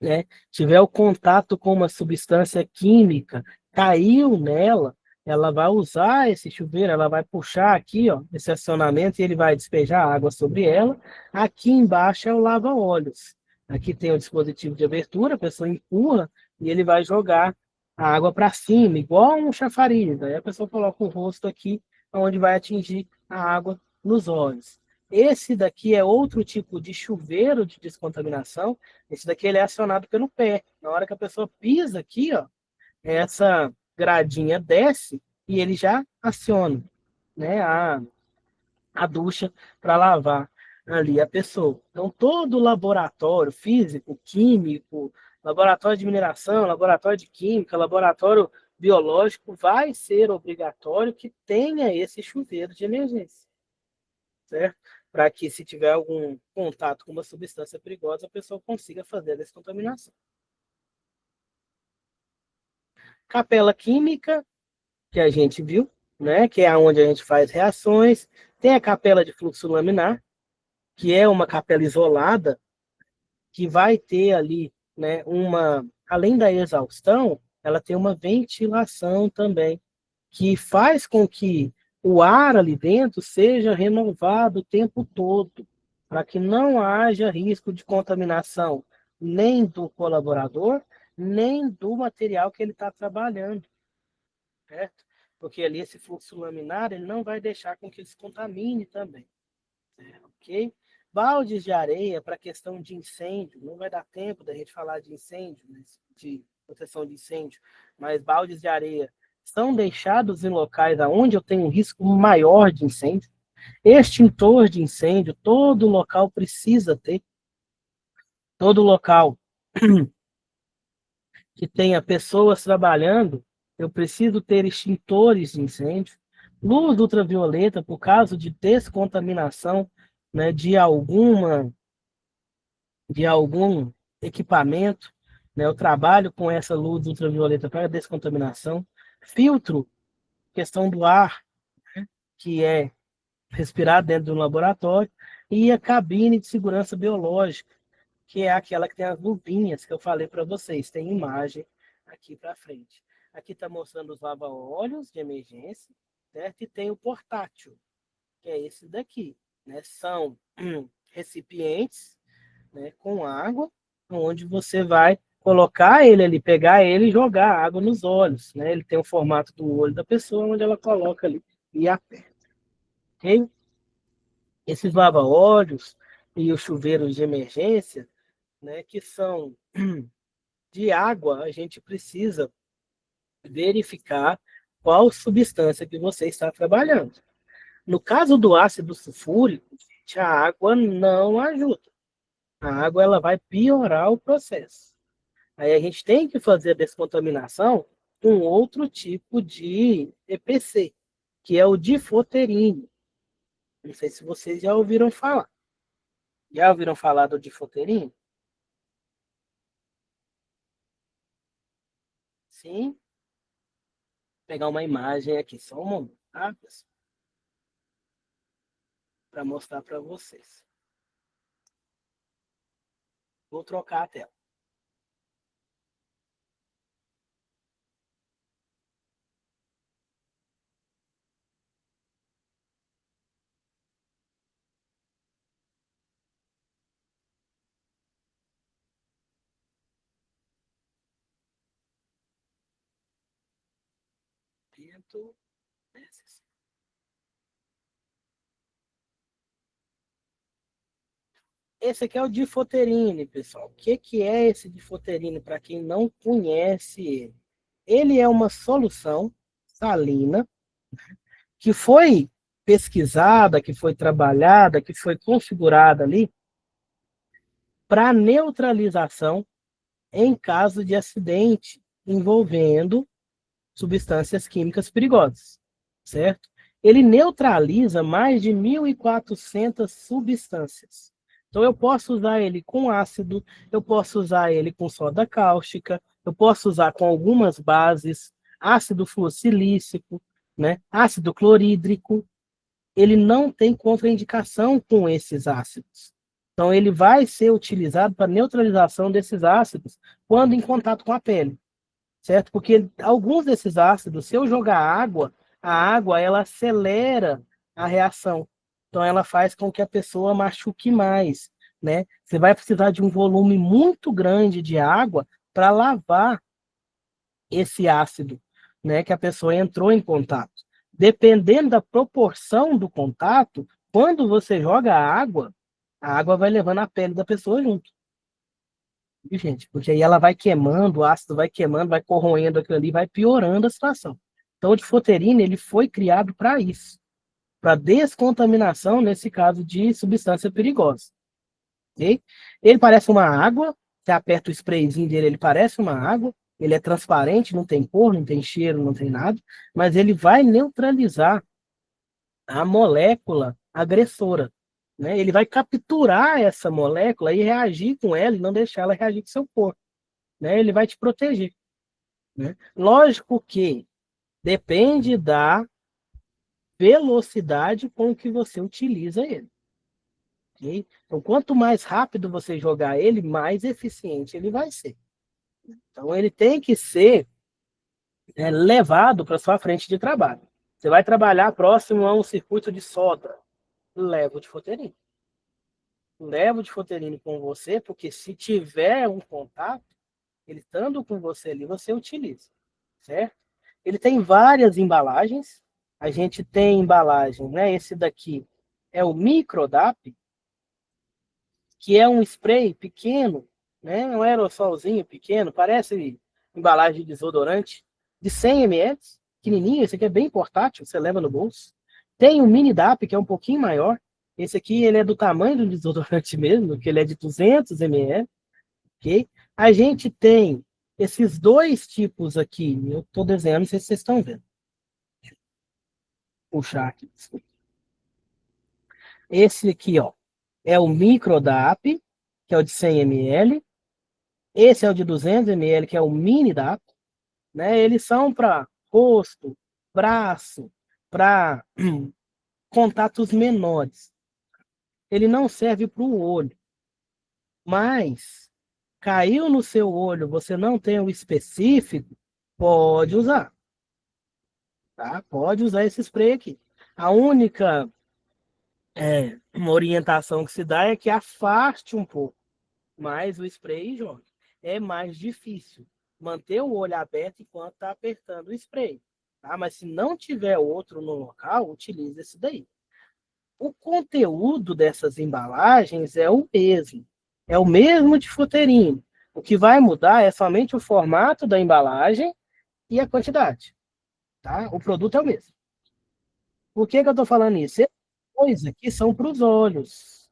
né, tiver o contato com uma substância química, caiu nela, ela vai usar esse chuveiro, ela vai puxar aqui, ó, esse acionamento e ele vai despejar água sobre ela. Aqui embaixo é o lava-óleos. Aqui tem o dispositivo de abertura, a pessoa empurra e ele vai jogar a água para cima, igual um chafariz. Aí a pessoa coloca o rosto aqui, onde vai atingir a água nos olhos. Esse daqui é outro tipo de chuveiro de descontaminação. Esse daqui ele é acionado pelo pé. Na hora que a pessoa pisa aqui, ó, essa gradinha desce e ele já aciona. né, a ducha para lavar ali a pessoa. Então, todo laboratório físico, químico, laboratório de mineração, laboratório de química, laboratório biológico, vai ser obrigatório que tenha esse chuveiro de emergência, certo? Para que, se tiver algum contato com uma substância perigosa, a pessoa consiga fazer a descontaminação. Capela química, que a gente viu, né, que é onde a gente faz reações. Tem a capela de fluxo laminar, que é uma capela isolada, que vai ter ali, né, além da exaustão, ela tem uma ventilação também, que faz com que o ar ali dentro seja renovado o tempo todo, para que não haja risco de contaminação nem do colaborador, nem do material que ele está trabalhando, certo? Porque ali esse fluxo laminar ele não vai deixar com que ele se contamine também, ok? Baldes de areia para questão de incêndio, não vai dar tempo da gente falar de incêndio, de proteção de incêndio, mas baldes de areia são deixados em locais onde eu tenho um risco maior de incêndio. Extintor de incêndio, todo local precisa ter, todo local que tenha pessoas trabalhando, eu preciso ter extintores de incêndio. Luz ultravioleta, por caso de descontaminação, né, de algum equipamento, né? Eu trabalho com essa luz ultravioleta para descontaminação. Filtro, questão do ar, que é respirado dentro de um laboratório, e a cabine de segurança biológica, que é aquela que tem as luvinhas que eu falei para vocês. Tem imagem aqui para frente. Aqui está mostrando os lava-óleos de emergência, certo? E tem o portátil, que é esse daqui, né? São recipientes, né, com água, onde você vai colocar ele ali, pegar ele e jogar água nos olhos, né? Ele tem o formato do olho da pessoa, onde ela coloca ali e aperta, ok? Esses lava-óleos e os chuveiros de emergência, né, que são de água, a gente precisa verificar qual substância que você está trabalhando. No caso do ácido sulfúrico, a água não ajuda. A água ela vai piorar o processo. Aí a gente tem que fazer a descontaminação com outro tipo de EPC, que é o difoterine. Não sei se vocês já ouviram falar. Já ouviram falar do difoterine? Sim. Vou pegar uma imagem aqui, só um momento, tá, pessoal? Para mostrar para vocês. Vou trocar a tela. Tento. Esse aqui é o difoterine, pessoal. O que, que é esse difoterine para quem não conhece ele? Ele é uma solução salina que foi pesquisada, que foi trabalhada, que foi configurada ali para neutralização em caso de acidente envolvendo substâncias químicas perigosas, certo? Ele neutraliza mais de 1.400 substâncias. Então, eu posso usar ele com ácido, eu posso usar ele com soda cáustica, eu posso usar com algumas bases, ácido fluorsilícico, né? Ácido clorídrico. Ele não tem contraindicação com esses ácidos. Então, ele vai ser utilizado para neutralização desses ácidos quando em contato com a pele, certo? Porque alguns desses ácidos, se eu jogar água, a água ela acelera a reação. Então ela faz com que a pessoa machuque mais, né? Você vai precisar de um volume muito grande de água para lavar esse ácido, né, que a pessoa entrou em contato. Dependendo da proporção do contato, quando você joga a água vai levando a pele da pessoa junto, gente, porque aí ela vai queimando, o ácido vai queimando, vai corroendo aquilo ali, vai piorando a situação. Então, o difoterine, ele foi criado para isso, para descontaminação, nesse caso de substância perigosa. Okay? Ele parece uma água, você aperta o sprayzinho dele, ele parece uma água, ele é transparente, não tem cor, não tem cheiro, não tem nada, mas ele vai neutralizar a molécula agressora. Né? Ele vai capturar essa molécula e reagir com ela e não deixar ela reagir com seu corpo. Né? Ele vai te proteger. Né? Lógico que depende da velocidade com que você utiliza ele. Okay? Então, quanto mais rápido você jogar ele, mais eficiente ele vai ser. Então, ele tem que ser levado para sua frente de trabalho. Você vai trabalhar próximo a um circuito de solda, leva o Difoterine. Leva o Difoterine com você, porque se tiver um contato, ele estando com você ali, você utiliza, certo? Ele tem várias embalagens. A gente tem embalagem, né? Esse daqui é o Microdap, que é um spray pequeno, né? Um aerossolzinho pequeno, parece embalagem de desodorante, de 100 ml, pequenininho. Esse aqui é bem portátil, você leva no bolso. Tem o Mini DAP, que é um pouquinho maior. Esse aqui ele é do tamanho do desodorante mesmo, que ele é de 200 ml. Okay? A gente tem esses dois tipos aqui. Eu estou desenhando, não sei se vocês estão vendo. Deixa eu puxar aqui. Esse aqui, ó, é o Microdap, que é o de 100 ml. Esse é o de 200 ml, que é o Mini DAP. Né? Eles são para rosto, braço, para contatos menores. Ele não serve para o olho. Mas caiu no seu olho, você não tem o específico, pode usar. Tá? Pode usar esse spray aqui. A única uma orientação que se dá é que afaste um pouco mais o spray e jogue. É mais difícil manter o olho aberto enquanto está apertando o spray. Tá? Mas se não tiver outro no local, utilize esse daí. O conteúdo dessas embalagens é o mesmo. É o mesmo de Difoterine. O que vai mudar é somente o formato da embalagem e a quantidade. Tá? O produto é o mesmo. Por que eu estou falando isso? Esses dois aqui são para os olhos.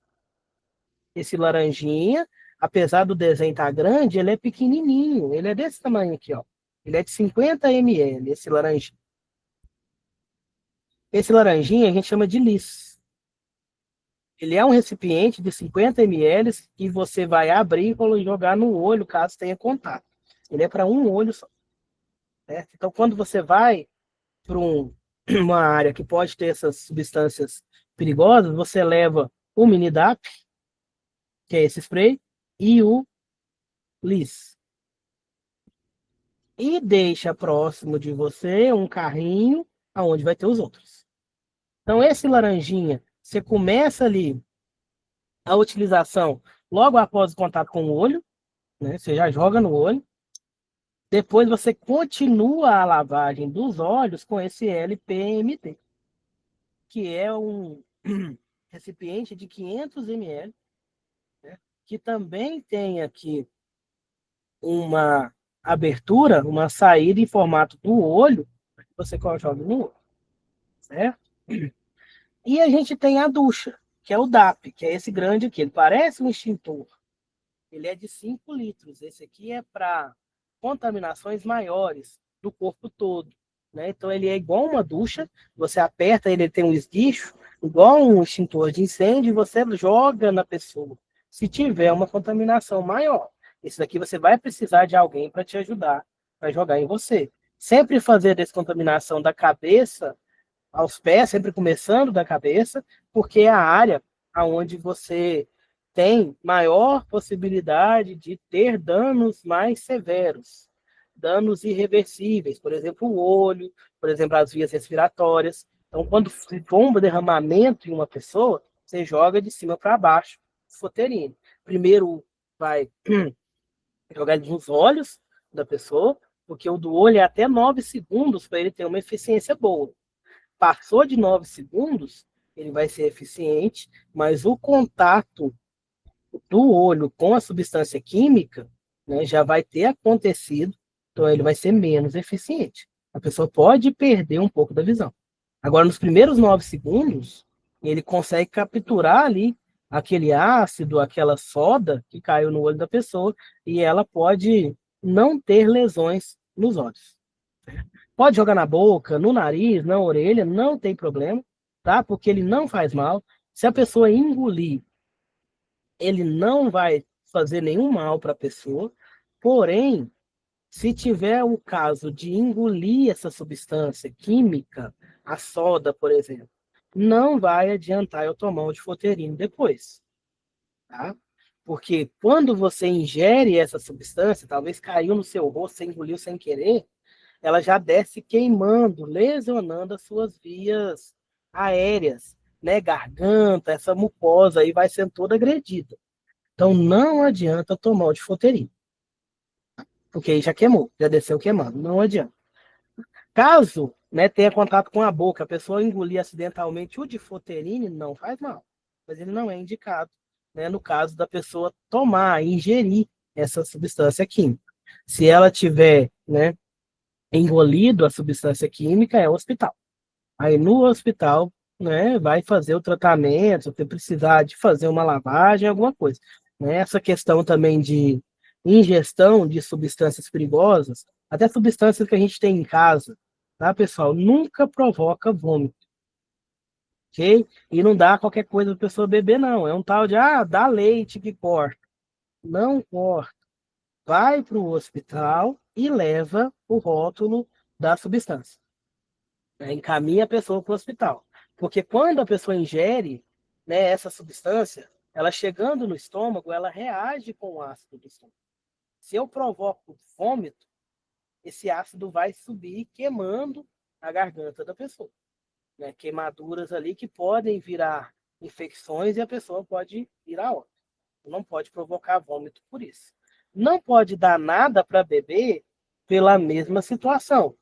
Esse laranjinha, apesar do desenho estar grande, ele é pequenininho. Ele é desse tamanho aqui, ó. Ele é de 50 ml, esse laranjinha. Esse laranjinha a gente chama de lis. Ele é um recipiente de 50 ml que você vai abrir e jogar no olho, caso tenha contato. Ele é para um olho só. Certo? Então, quando você vai para uma área que pode ter essas substâncias perigosas, você leva o Minidap, que é esse spray, e o Lis. E deixa próximo de você um carrinho aonde vai ter os outros. Então, esse laranjinha, você começa ali a utilização logo após o contato com o olho, né? Você já joga no olho. Depois você continua a lavagem dos olhos com esse LPMT, que é um recipiente de 500 ml, né? Que também tem aqui uma abertura, uma saída em formato do olho, para que você joga no olho, certo? E a gente tem a ducha, que é o DAP, que é esse grande aqui. Ele parece um extintor. Ele é de 5 litros. Esse aqui é para contaminações maiores do corpo todo. Né? Então, ele é igual uma ducha. Você aperta ele tem um esguicho, igual um extintor de incêndio, e você joga na pessoa. Se tiver uma contaminação maior, esse daqui você vai precisar de alguém para te ajudar, para jogar em você. Sempre fazer a descontaminação da cabeça aos pés, sempre começando da cabeça, porque é a área onde você tem maior possibilidade de ter danos mais severos, danos irreversíveis, por exemplo, o olho, por exemplo, as vias respiratórias. Então, quando for um derramamento em uma pessoa, você joga de cima para baixo, Difoterine. Primeiro vai jogar nos olhos da pessoa, porque o do olho é até 9 segundos para ele ter uma eficiência boa. Passou de 9 segundos, ele vai ser eficiente, mas o contato do olho com a substância química, né, já vai ter acontecido, então ele vai ser menos eficiente. A pessoa pode perder um pouco da visão. Agora, nos primeiros 9 segundos, ele consegue capturar ali aquele ácido, aquela soda que caiu no olho da pessoa, e ela pode não ter lesões nos olhos. Pode jogar na boca, no nariz, na orelha, não tem problema, tá? Porque ele não faz mal. Se a pessoa engolir, ele não vai fazer nenhum mal para a pessoa. Porém, se tiver o caso de engolir essa substância química, a soda, por exemplo, não vai adiantar eu tomar o difoterino depois, tá? Porque quando você ingere essa substância, talvez caiu no seu rosto, você engoliu sem querer, ela já desce queimando, lesionando as suas vias aéreas, né? Garganta, essa mucosa aí vai sendo toda agredida. Então não adianta tomar o difoterino, porque aí já queimou, já desceu queimando, não adianta. Caso, né, tenha contato com a boca, a pessoa engolir acidentalmente o difoterine, não faz mal, mas ele não é indicado, né, no caso da pessoa tomar, ingerir essa substância química. Se ela tiver, né, engolido a substância química, é o hospital. Aí no hospital, né, vai fazer o tratamento, se precisar de fazer uma lavagem, alguma coisa. Né? Essa questão também de ingestão de substâncias perigosas, até substâncias que a gente tem em casa, tá, pessoal? Nunca provoca vômito, ok? E não dá qualquer coisa para a pessoa beber, não. É um tal de, dá leite que corta. Não corta. Vai para o hospital e leva o rótulo da substância. Encaminha a pessoa para o hospital. Porque quando a pessoa ingere, né, essa substância, ela chegando no estômago, ela reage com o ácido do estômago. Se eu provoco vômito, esse ácido vai subir queimando a garganta da pessoa. Né? Queimaduras ali que podem virar infecções e a pessoa pode ir a óbito. Não pode provocar vômito por isso. Não pode dar nada para beber pela mesma situação.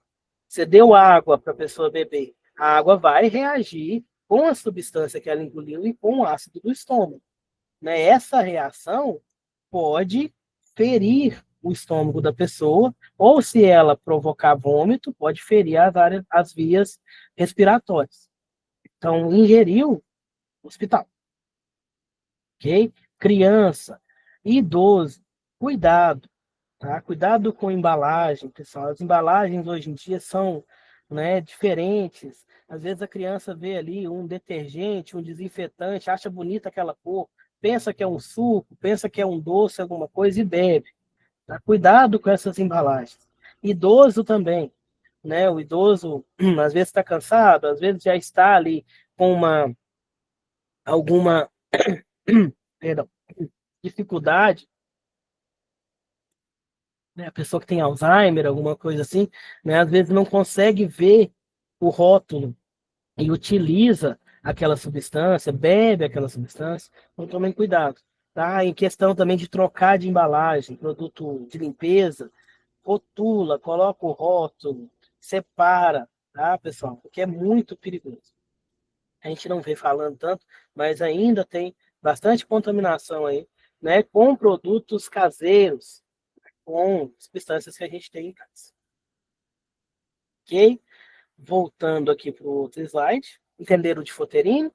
Você deu água para a pessoa beber. A água vai reagir com a substância que ela engoliu e com o ácido do estômago. Né? Essa reação pode ferir o estômago da pessoa, ou se ela provocar vômito, pode ferir as vias respiratórias. Então, ingeriu, hospital. Ok? Criança, idoso, cuidado. Tá? Cuidado com embalagem, pessoal. As embalagens hoje em dia são, né, diferentes. Às vezes a criança vê ali um detergente, um desinfetante, acha bonita aquela cor, pensa que é um suco, pensa que é um doce, alguma coisa e bebe. Tá? Cuidado com essas embalagens. Idoso também, né? O idoso às vezes está cansado, às vezes já está ali com alguma perdão, dificuldade, né, a pessoa que tem Alzheimer, alguma coisa assim, né, às vezes não consegue ver o rótulo e utiliza aquela substância, bebe aquela substância, então tomem cuidado. Tá? Em questão também de trocar de embalagem, produto de limpeza, rotula, coloca o rótulo, separa, tá, pessoal? Porque é muito perigoso. A gente não vê falando tanto, mas ainda tem bastante contaminação aí, né, com produtos caseiros, com substâncias que a gente tem em casa. Ok? Voltando aqui para o outro slide. Entenderam de Foterino?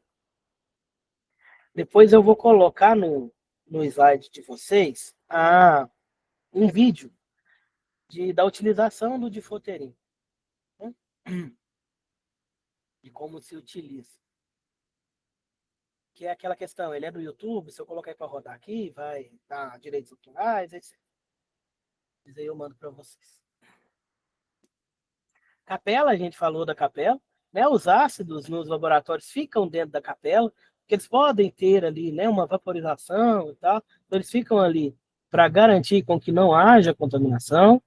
Depois eu vou colocar no slide de vocês um vídeo da utilização do difoterim, né? De como se utiliza. Que é aquela questão, ele é do YouTube, se eu colocar para rodar aqui, vai dar direitos autorais, etc. Mas aí eu mando para vocês. Capela, a gente falou da capela, né? Os ácidos nos laboratórios ficam dentro da capela, porque eles podem ter ali, né, uma vaporização e tal, então eles ficam ali para garantir com que não haja contaminação,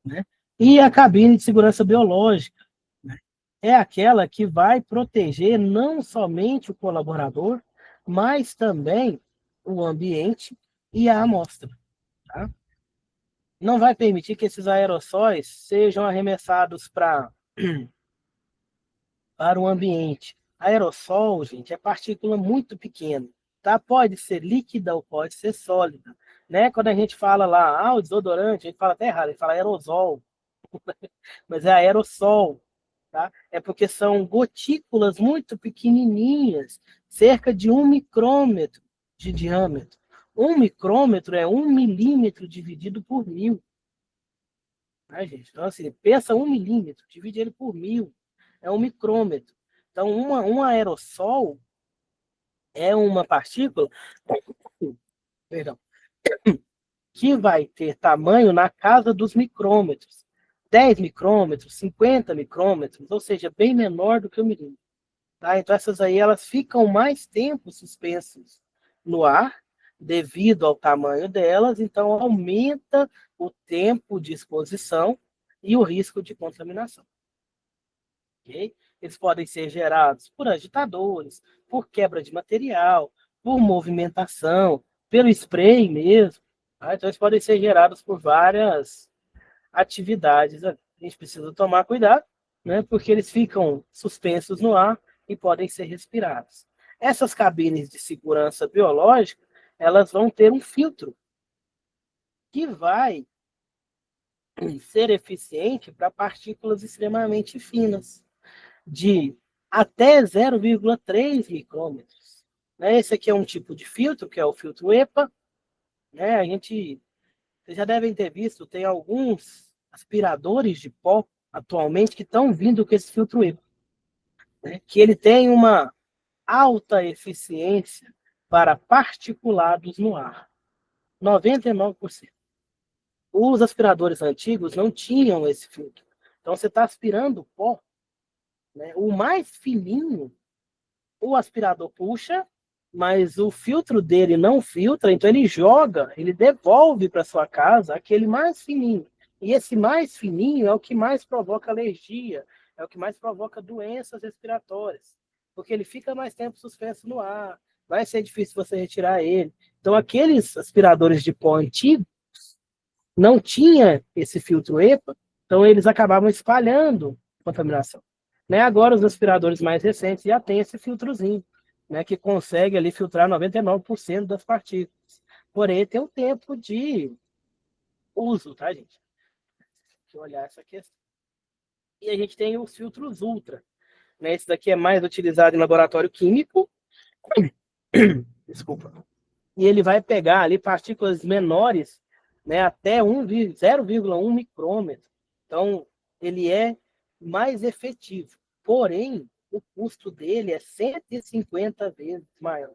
né? E a cabine de segurança biológica, né, é aquela que vai proteger não somente o colaborador, mas também o ambiente e a amostra, tá? Não vai permitir que esses aerossóis sejam arremessados para o ambiente. Aerossol, gente, é partícula muito pequena, tá? Pode ser líquida ou pode ser sólida, né? Quando a gente fala lá, o desodorante, a gente fala até errado, a gente fala aerosol, mas é aerossol, tá? É porque são gotículas muito pequenininhas, cerca de 1 micrômetro de diâmetro. 1 micrômetro é 1 milímetro dividido por 1000. Tá, gente? Então, assim, pensa 1 milímetro, divide ele por 1000, é 1 micrômetro. Então, um aerossol é uma partícula, perdão, que vai ter tamanho na casa dos micrômetros. 10 micrômetros, 50 micrômetros, ou seja, bem menor do que o milímetro. Tá? Então, essas aí elas ficam mais tempo suspensas no ar, devido ao tamanho delas, então aumenta o tempo de exposição e o risco de contaminação. Okay? Eles podem ser gerados por agitadores, por quebra de material, por movimentação, pelo spray mesmo. Tá? Então, eles podem ser gerados por várias atividades. A gente precisa tomar cuidado, né? Porque eles ficam suspensos no ar e podem ser respirados. Essas cabines de segurança biológica, elas vão ter um filtro que vai ser eficiente para partículas extremamente finas, de até 0,3 micrômetros. Né? Esse aqui é um tipo de filtro, que é o filtro EPA. Né? Vocês já devem ter visto, tem alguns aspiradores de pó atualmente que estão vindo com esse filtro EPA, né? Que ele tem uma alta eficiência para particulados no ar, 99%. Os aspiradores antigos não tinham esse filtro. Então você está aspirando pó, né? O mais fininho o aspirador puxa, mas o filtro dele não filtra, então ele joga, ele devolve para sua casa aquele mais fininho. E esse mais fininho é o que mais provoca alergia, é o que mais provoca doenças respiratórias, porque ele fica mais tempo suspenso no ar, vai ser difícil você retirar ele. Então, aqueles aspiradores de pó antigos não tinha esse filtro EPA, então eles acabavam espalhando contaminação. Né? Agora, os aspiradores mais recentes já têm esse filtrozinho, né, que consegue ali filtrar 99% das partículas. Porém, tem um tempo de uso, tá, gente? Deixa eu olhar essa questão. E a gente tem os filtros ultra. Né? Esse daqui é mais utilizado em laboratório químico. Desculpa. E ele vai pegar ali partículas menores, né, até 0,1 micrômetro. Então, ele é mais efetivo. Porém, o custo dele é 150 vezes maior.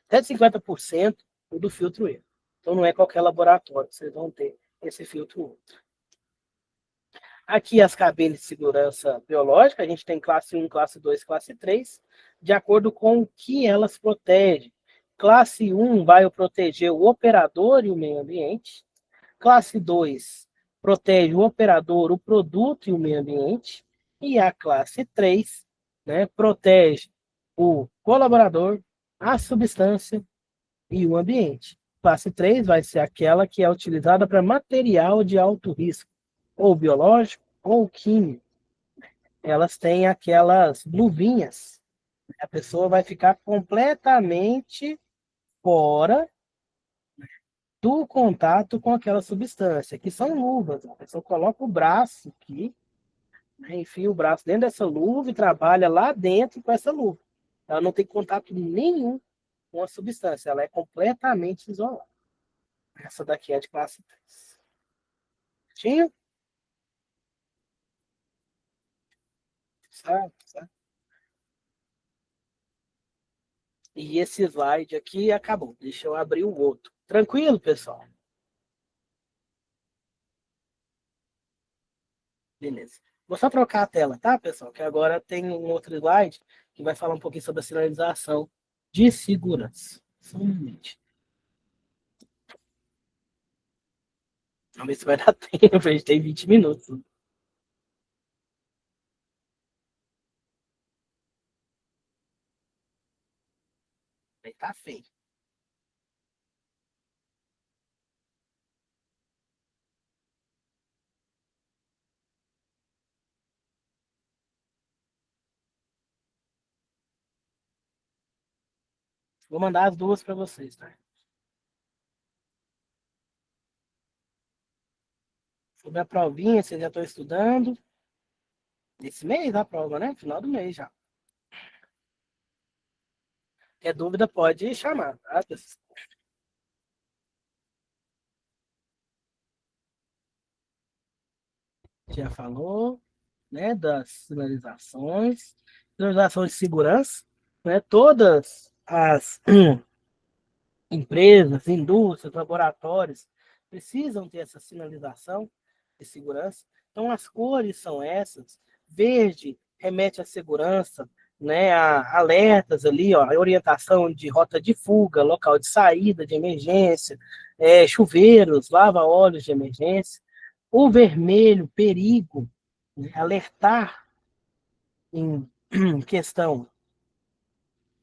150% do filtro E. Então, não é qualquer laboratório que vocês vão ter esse filtro ultra. Aqui as cabines de segurança biológica, a gente tem classe 1, classe 2, classe 3, de acordo com o que elas protegem. Classe 1 vai proteger o operador e o meio ambiente. Classe 2 protege o operador, o produto e o meio ambiente. E a classe 3, né, protege o colaborador, a substância e o ambiente. Classe 3 vai ser aquela que é utilizada para material de alto risco, ou biológico ou químico. Elas têm aquelas luvinhas. A pessoa vai ficar completamente fora do contato com aquela substância, que são luvas. A pessoa coloca o braço aqui, né, enfia o braço dentro dessa luva e trabalha lá dentro com essa luva. Ela não tem contato nenhum com a substância, ela é completamente isolada. Essa daqui é de classe 3. Tinha? Sabe? Sabe? E esse slide aqui acabou. Deixa eu abrir o outro. Tranquilo, pessoal? Beleza. Vou só trocar a tela, tá, pessoal? Que agora tem um outro slide que vai falar um pouquinho sobre a sinalização de segurança. Só um momento. Vamos ver se vai dar tempo. A gente tem 20 minutos. Aí tá feio. Vou mandar as duas para vocês, tá? Sobre a provinha, vocês já estão estudando. Esse mês a prova, né? Final do mês já. Qualquer dúvida pode chamar, tá? Já falou, né, das sinalizações de segurança, né? Todas as empresas, indústrias, laboratórios precisam ter essa sinalização de segurança. Então, as cores são essas. Verde remete à segurança, né, a alertas ali, ó, a orientação de rota de fuga, local de saída de emergência, chuveiros, lava-óleos de emergência. O vermelho, perigo, né, alertar em questão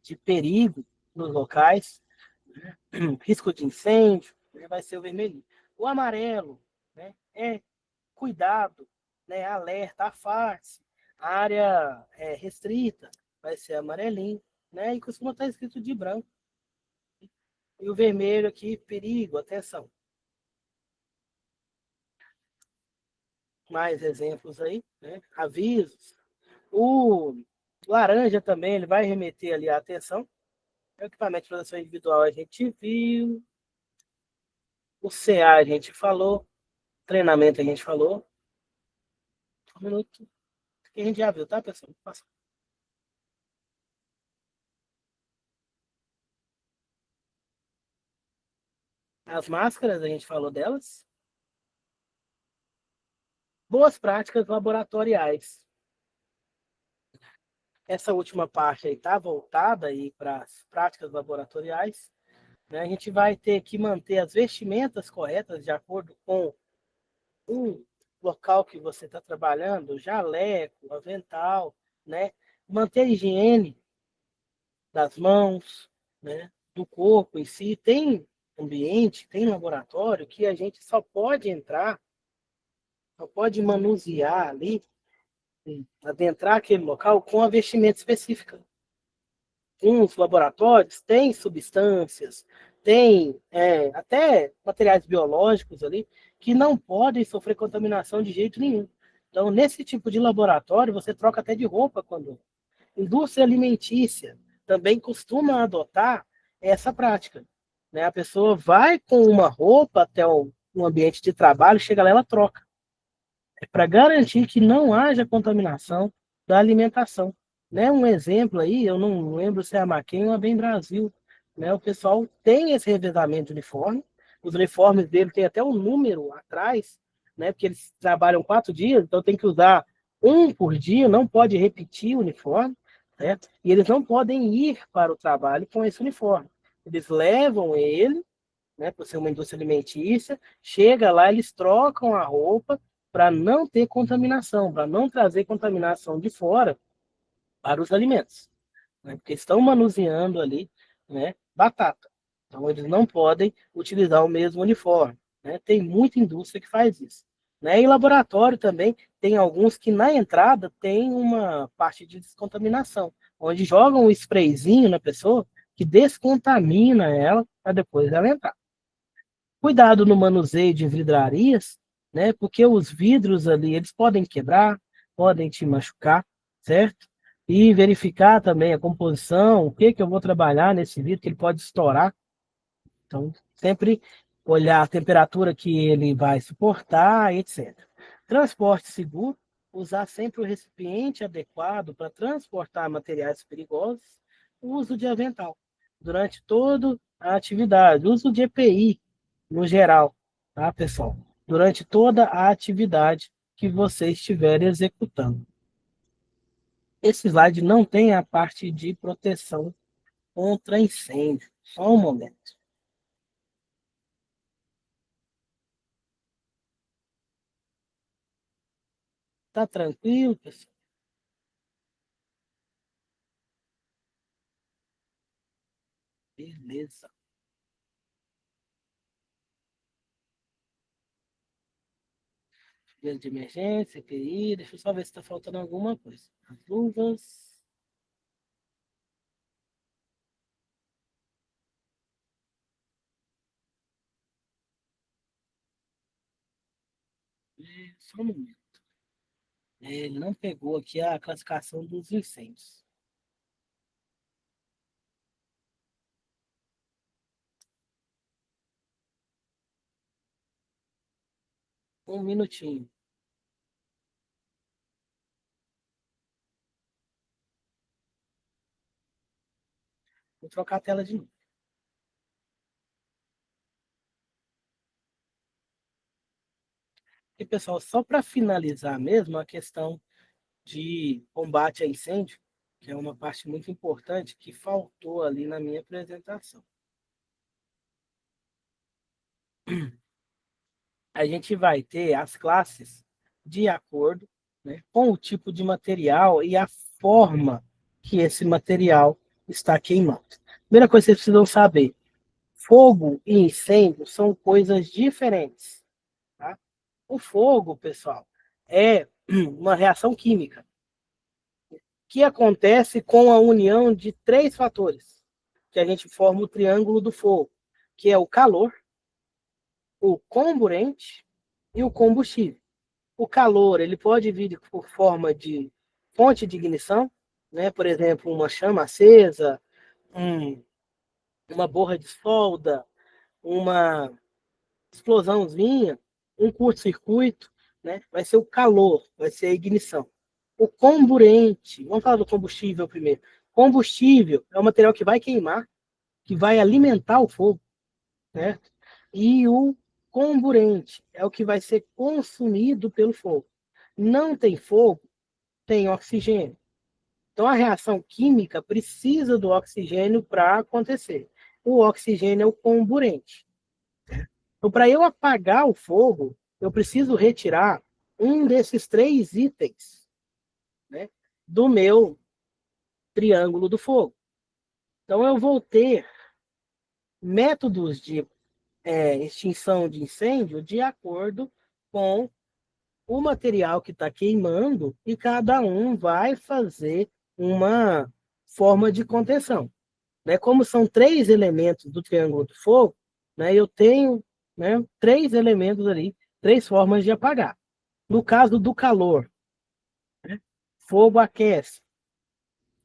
de perigo nos locais, risco de incêndio, né, vai ser o vermelhinho. O amarelo, né, é cuidado, né, alerta, afaste, área restrita, vai ser amarelinho, né, e costuma estar escrito de branco. E o vermelho aqui, perigo, atenção. Mais exemplos aí, né, avisos. O laranja também, ele vai remeter ali a atenção. O equipamento de proteção individual a gente viu, o CA a gente falou, treinamento a gente falou. Um minuto. Que a gente já viu, tá, pessoal? As máscaras, a gente falou delas. Boas práticas laboratoriais. Essa última parte aí tá voltada aí para as práticas laboratoriais. Né? A gente vai ter que manter as vestimentas corretas de acordo com o local que você está trabalhando, jaleco, avental, né? Manter a higiene das mãos, né? Do corpo em si. Tem ambiente, tem laboratório que a gente só pode entrar, só pode manusear ali, adentrar aquele local com a vestimenta específica. Uns laboratórios têm substâncias, tem até materiais biológicos ali que não podem sofrer contaminação de jeito nenhum. Então, nesse tipo de laboratório, você troca até de roupa quando. Indústria alimentícia também costuma adotar essa prática. Né? A pessoa vai com uma roupa até um ambiente de trabalho, chega lá e ela troca. É para garantir que não haja contaminação da alimentação. Né? Um exemplo aí, eu não lembro se é a Maquin ou a Bem Brasil, né? O pessoal tem esse revezamento de uniforme, os uniformes dele tem até um número atrás, né? Porque eles trabalham 4 dias, então tem que usar um por dia, não pode repetir o uniforme, certo? E eles não podem ir para o trabalho com esse uniforme. Eles levam ele, né, por ser uma indústria alimentícia, chega lá, eles trocam a roupa para não ter contaminação, para não trazer contaminação de fora para os alimentos, né, porque estão manuseando ali, né, batata. Então, eles não podem utilizar o mesmo uniforme. Né? Tem muita indústria que faz isso. Né? E laboratório também, tem alguns que na entrada tem uma parte de descontaminação, onde jogam um sprayzinho na pessoa que descontamina ela para depois ela entrar. Cuidado no manuseio de vidrarias, né? Porque os vidros ali, eles podem quebrar, podem te machucar, certo? E verificar também a composição, o que que eu vou trabalhar nesse vidro, que ele pode estourar. Então, sempre olhar a temperatura que ele vai suportar, etc. Transporte seguro, usar sempre o recipiente adequado para transportar materiais perigosos, o uso de avental durante toda a atividade, uso de EPI no geral, tá, pessoal? Durante toda a atividade que você estiver executando. Esse slide não tem a parte de proteção contra incêndio. Só um momento. Tá tranquilo, pessoal? Beleza. Medo de emergência, EPI. Deixa eu só ver se está faltando alguma coisa. As luvas. Só um momento. Ele não pegou aqui a classificação dos incêndios. Um minutinho. Vou trocar a tela de novo. E, pessoal, só para finalizar mesmo a questão de combate a incêndio, que é uma parte muito importante que faltou ali na minha apresentação. A gente vai ter as classes de acordo, né, com o tipo de material e a forma que esse material está queimando. Primeira coisa que vocês precisam saber: fogo e incêndio são coisas diferentes. Tá? O fogo, pessoal, é uma reação química que acontece com a união de três fatores, que a gente forma o triângulo do fogo, que é o calor, o comburente e o combustível. O calor, ele pode vir por forma de fonte de ignição, né? Por exemplo, uma chama acesa, um, uma borra de solda, uma explosãozinha, um curto-circuito, né? Vai ser o calor, vai ser a ignição. O comburente, vamos falar do combustível primeiro. Combustível é o material que vai queimar, que vai alimentar o fogo, né? E o comburente é o que vai ser consumido pelo fogo. Não tem fogo, tem oxigênio. Então, a reação química precisa do oxigênio para acontecer. O oxigênio é o comburente. Então, para eu apagar o fogo, eu preciso retirar um desses três itens, né, do meu triângulo do fogo. Então, eu vou ter métodos de extinção de incêndio de acordo com o material que está queimando e cada um vai fazer uma forma de contenção. Né? Como são três elementos do triângulo do fogo, né, eu tenho, né, três elementos ali, três formas de apagar. No caso do calor, né, fogo aquece.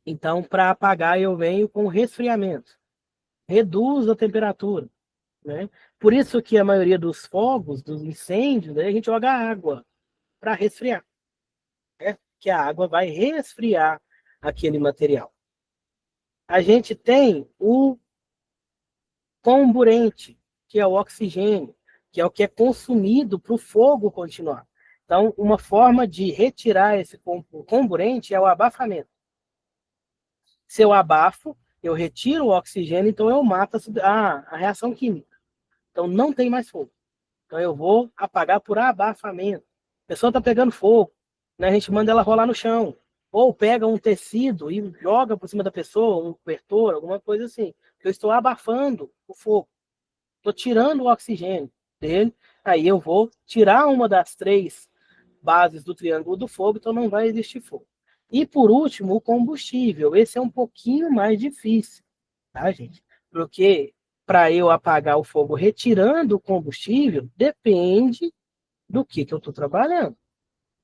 Então, para apagar, eu venho com resfriamento. Reduz a temperatura. Né? Por isso que a maioria dos fogos, dos incêndios, né, a gente joga água para resfriar. Né? Que a água vai resfriar aquele material. A gente tem o comburente, que é o oxigênio, que é o que é consumido para o fogo continuar. Então, uma forma de retirar esse comburente é o abafamento. Se eu abafo, eu retiro o oxigênio, então eu mato a reação química. Então, não tem mais fogo. Então, eu vou apagar por abafamento. A pessoa está pegando fogo, né? A gente manda ela rolar no chão. Ou pega um tecido e joga por cima da pessoa, um cobertor, alguma coisa assim. Eu estou abafando o fogo. Estou tirando o oxigênio dele, aí eu vou tirar uma das três bases do triângulo do fogo, então não vai existir fogo. E por último, o combustível. Esse é um pouquinho mais difícil, tá, gente? Porque para eu apagar o fogo retirando o combustível, depende do que eu estou trabalhando,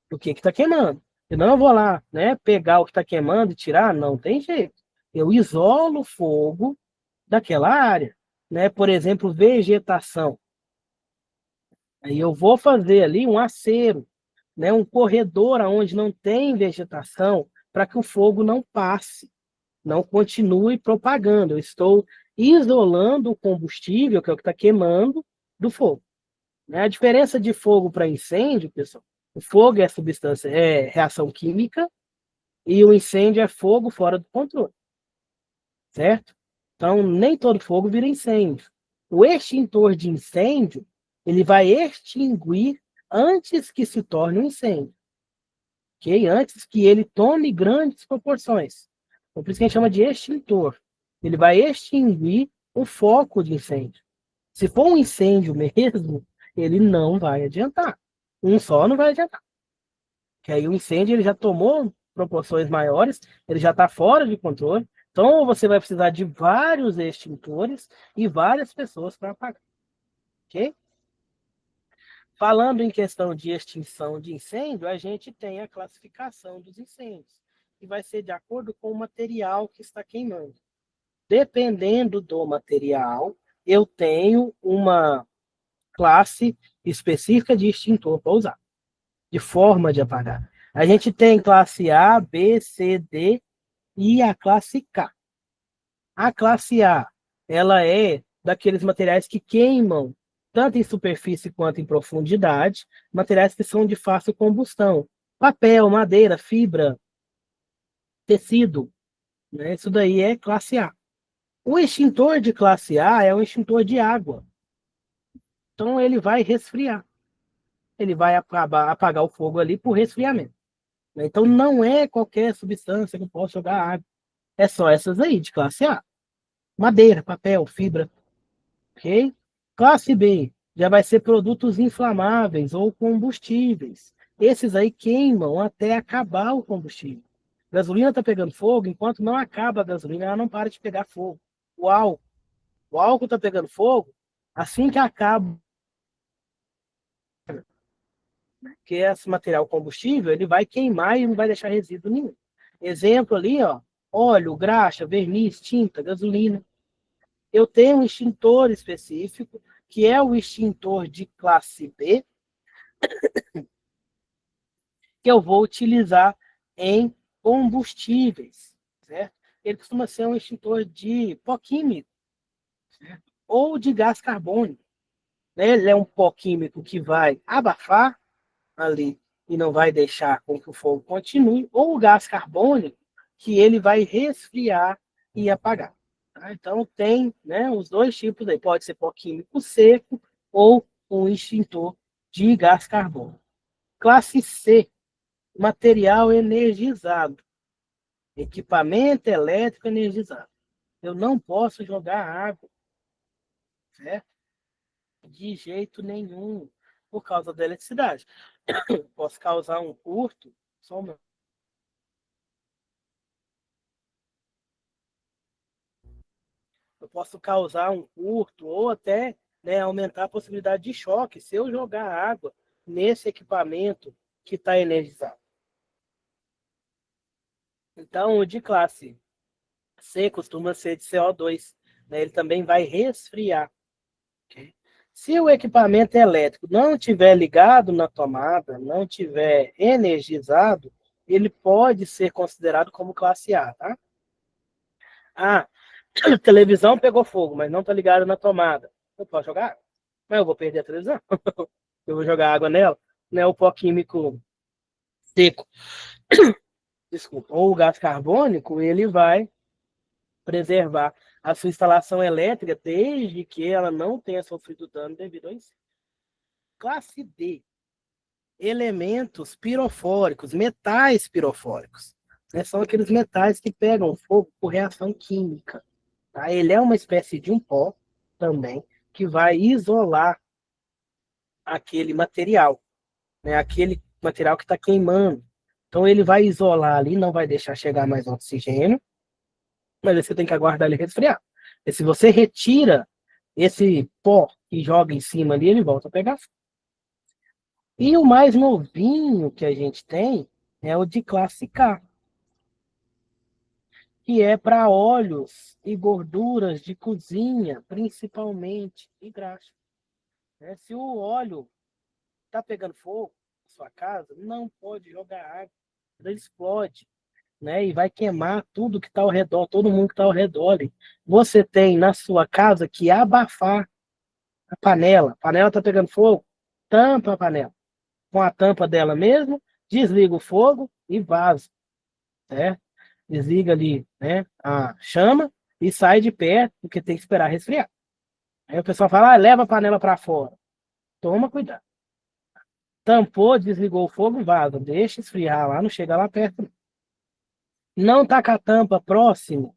do que está queimando. Senão eu vou lá, né, pegar o que está queimando e tirar, não tem jeito. Eu isolo o fogo daquela área, né? Por exemplo, vegetação. Aí eu vou fazer ali um acero, né? Um corredor onde não tem vegetação, para que o fogo não passe, não continue propagando. Eu estou isolando o combustível, que é o que está queimando, do fogo. Né? A diferença de fogo para incêndio, pessoal, o fogo é substância, é reação química, e o incêndio é fogo fora do controle, certo? Então, nem todo fogo vira incêndio. O extintor de incêndio, ele vai extinguir antes que se torne um incêndio, ok? Antes que ele tome grandes proporções. Então, por isso que a gente chama de extintor. Ele vai extinguir o foco de incêndio. Se for um incêndio mesmo, ele não vai adiantar. Um só não vai adiantar. Que aí o incêndio ele já tomou proporções maiores, ele já está fora de controle. Então você vai precisar de vários extintores e várias pessoas para apagar. Ok? Falando em questão de extinção de incêndio, a gente tem a classificação dos incêndios, que vai ser de acordo com o material que está queimando. Dependendo do material, eu tenho uma classe específica de extintor para usar, de forma de apagar. A gente tem classe A, B, C, D e a classe K. A classe A, ela é daqueles materiais que queimam tanto em superfície quanto em profundidade, materiais que são de fácil combustão. Papel, madeira, fibra, tecido, né? Isso daí é classe A. O extintor de classe A é um extintor de água. Então ele vai resfriar. Ele vai apagar o fogo ali por resfriamento. Então não é qualquer substância que eu posso jogar água. É só essas aí, de classe A. Madeira, papel, fibra, ok? Classe B já vai ser produtos inflamáveis ou combustíveis. Esses aí queimam até acabar o combustível. A gasolina está pegando fogo, enquanto não acaba a gasolina, ela não para de pegar fogo. O álcool está pegando fogo, assim que acaba, que esse material combustível, ele vai queimar e não vai deixar resíduo nenhum. Exemplo ali, ó, óleo, graxa, verniz, tinta, gasolina. Eu tenho um extintor específico, que é o extintor de classe B, que eu vou utilizar em combustíveis, certo? Ele costuma ser um extintor de pó químico, certo? Ou de gás carbônico, né? Ele é um pó químico que vai abafar ali e não vai deixar com que o fogo continue, ou o gás carbônico, que ele vai resfriar e apagar. Tá? Então, tem, né, os dois tipos aí. Pode ser pó químico seco ou um extintor de gás carbônico. Classe C, material energizado. Equipamento elétrico energizado. Eu não posso jogar água, certo? De jeito nenhum, por causa da eletricidade. Posso causar um curto, só um eu posso causar um curto ou até, né, aumentar a possibilidade de choque se eu jogar água nesse equipamento que está energizado. Então, o de classe C costuma ser de CO2, né? Ele também vai resfriar. Okay? Se o equipamento elétrico não estiver ligado na tomada, não estiver energizado, ele pode ser considerado como classe A, tá? Ah, a televisão pegou fogo, mas não está ligada na tomada. Eu posso jogar água, mas eu vou perder a televisão. Eu vou jogar água nela, né? O pó químico seco, desculpa, ou o gás carbônico, ele vai preservar a sua instalação elétrica desde que ela não tenha sofrido dano devido ao incêndio. Classe D, elementos pirofóricos, metais pirofóricos. Né? São aqueles metais que pegam fogo por reação química. Tá? Ele é uma espécie de um pó também que vai isolar aquele material, né? Aquele material que está queimando. Então ele vai isolar ali, não vai deixar chegar mais oxigênio, mas aí você tem que aguardar ele resfriar. E se você retira esse pó e joga em cima ali, ele volta a pegar fogo. E o mais novinho que a gente tem é o de classe K, que é para óleos e gorduras de cozinha, principalmente, e graxa. Né? Se o óleo está pegando fogo na sua casa, não pode jogar água, ele explode, né? E vai queimar tudo que está ao redor, todo mundo que está ao redor ali. Você tem na sua casa que abafar a panela. A panela está pegando fogo, tampa a panela com a tampa dela mesmo, desliga o fogo e vaza, certo? Desliga ali, né, a chama e sai de perto, porque tem que esperar resfriar. Aí o pessoal fala, ah, leva a panela para fora. Toma cuidado. Tampou, desligou o fogo, vaza. Deixa esfriar lá, não chega lá perto. Não está com a tampa próximo,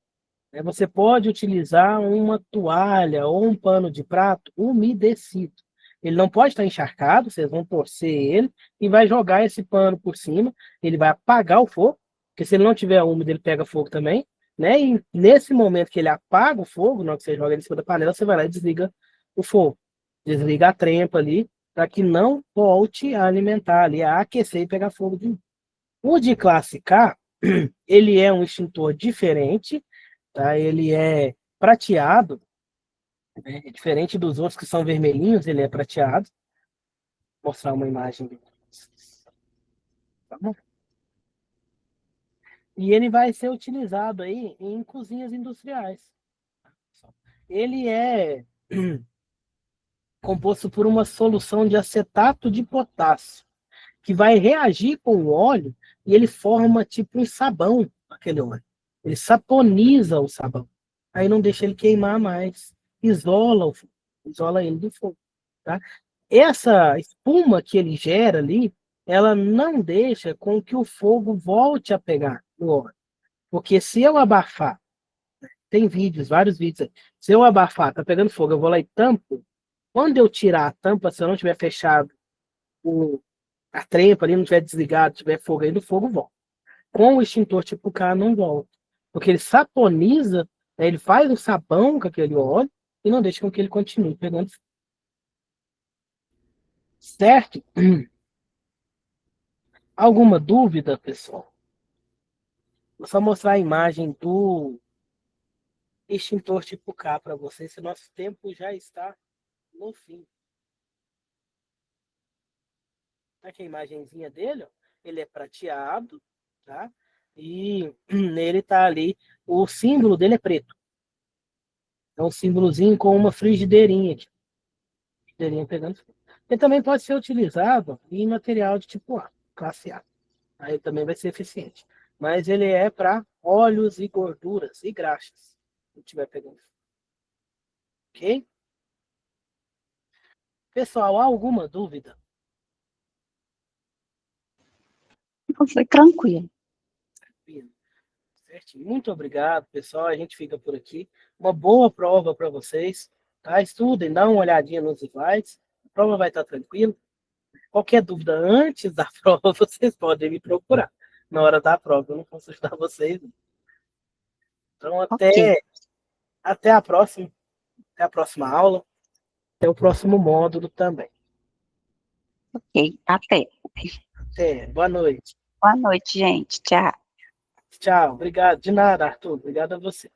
né, você pode utilizar uma toalha ou um pano de prato umedecido. Ele não pode estar encharcado, vocês vão torcer ele e vai jogar esse pano por cima. Ele vai apagar o fogo, porque se ele não tiver úmido, ele pega fogo também. Né? E nesse momento que ele apaga o fogo, na hora que você joga ele em cima da panela, você vai lá e desliga o fogo. Desliga a trempa ali para que não volte a alimentar ali, a aquecer e pegar fogo de novo. O de classe K, ele é um extintor diferente, tá? Ele é prateado, né? Diferente dos outros que são vermelhinhos, ele é prateado. Vou mostrar uma imagem dele. Tá bom? E ele vai ser utilizado aí em cozinhas industriais. Ele é composto por uma solução de acetato de potássio, que vai reagir com o óleo e ele forma tipo um sabão, aquele óleo. Ele saponiza o sabão. Aí não deixa ele queimar mais. Isola o fogo, isola ele do fogo. Tá? Essa espuma que ele gera ali, ela não deixa com que o fogo volte a pegar no óleo. Porque se eu abafar, tem vídeos, vários vídeos aí. Se eu abafar, tá pegando fogo, eu vou lá e tampo. Quando eu tirar a tampa, se eu não tiver fechado o, a trempa ali, não tiver desligado, tiver fogo aí, o fogo volta. Com o extintor tipo K, não volta. Porque ele saponiza, né, ele faz o sabão com aquele óleo e não deixa com que ele continue pegando fogo. Certo? Alguma dúvida, pessoal? Vou só mostrar a imagem do extintor tipo K para vocês, se nosso tempo já está no fim. Aqui a imagenzinha dele, ó, ele é prateado, tá? E nele tá ali, o símbolo dele é preto. É um símbolozinho com uma frigideirinha aqui. Frigideirinha pegando fogo. Ele também pode ser utilizado em material de tipo A, classe A. Aí também vai ser eficiente. Mas ele é para óleos e gorduras e graxas. Se estiver pegando fogo. Ok? Pessoal, há alguma dúvida? Então foi tranquilo. Certo? Muito obrigado, pessoal. A gente fica por aqui. Uma boa prova para vocês. Tá? Estudem, dá uma olhadinha nos slides. A prova vai estar tranquila. Qualquer dúvida antes da prova, vocês podem me procurar. Na hora da prova, eu não posso ajudar vocês. Então, Ok, até a próxima. Até a próxima aula. Até o próximo módulo também. ok. Até. Até. Boa noite. Boa noite, gente. Tchau. Tchau. Obrigado. De nada, Arthur. Obrigado a você.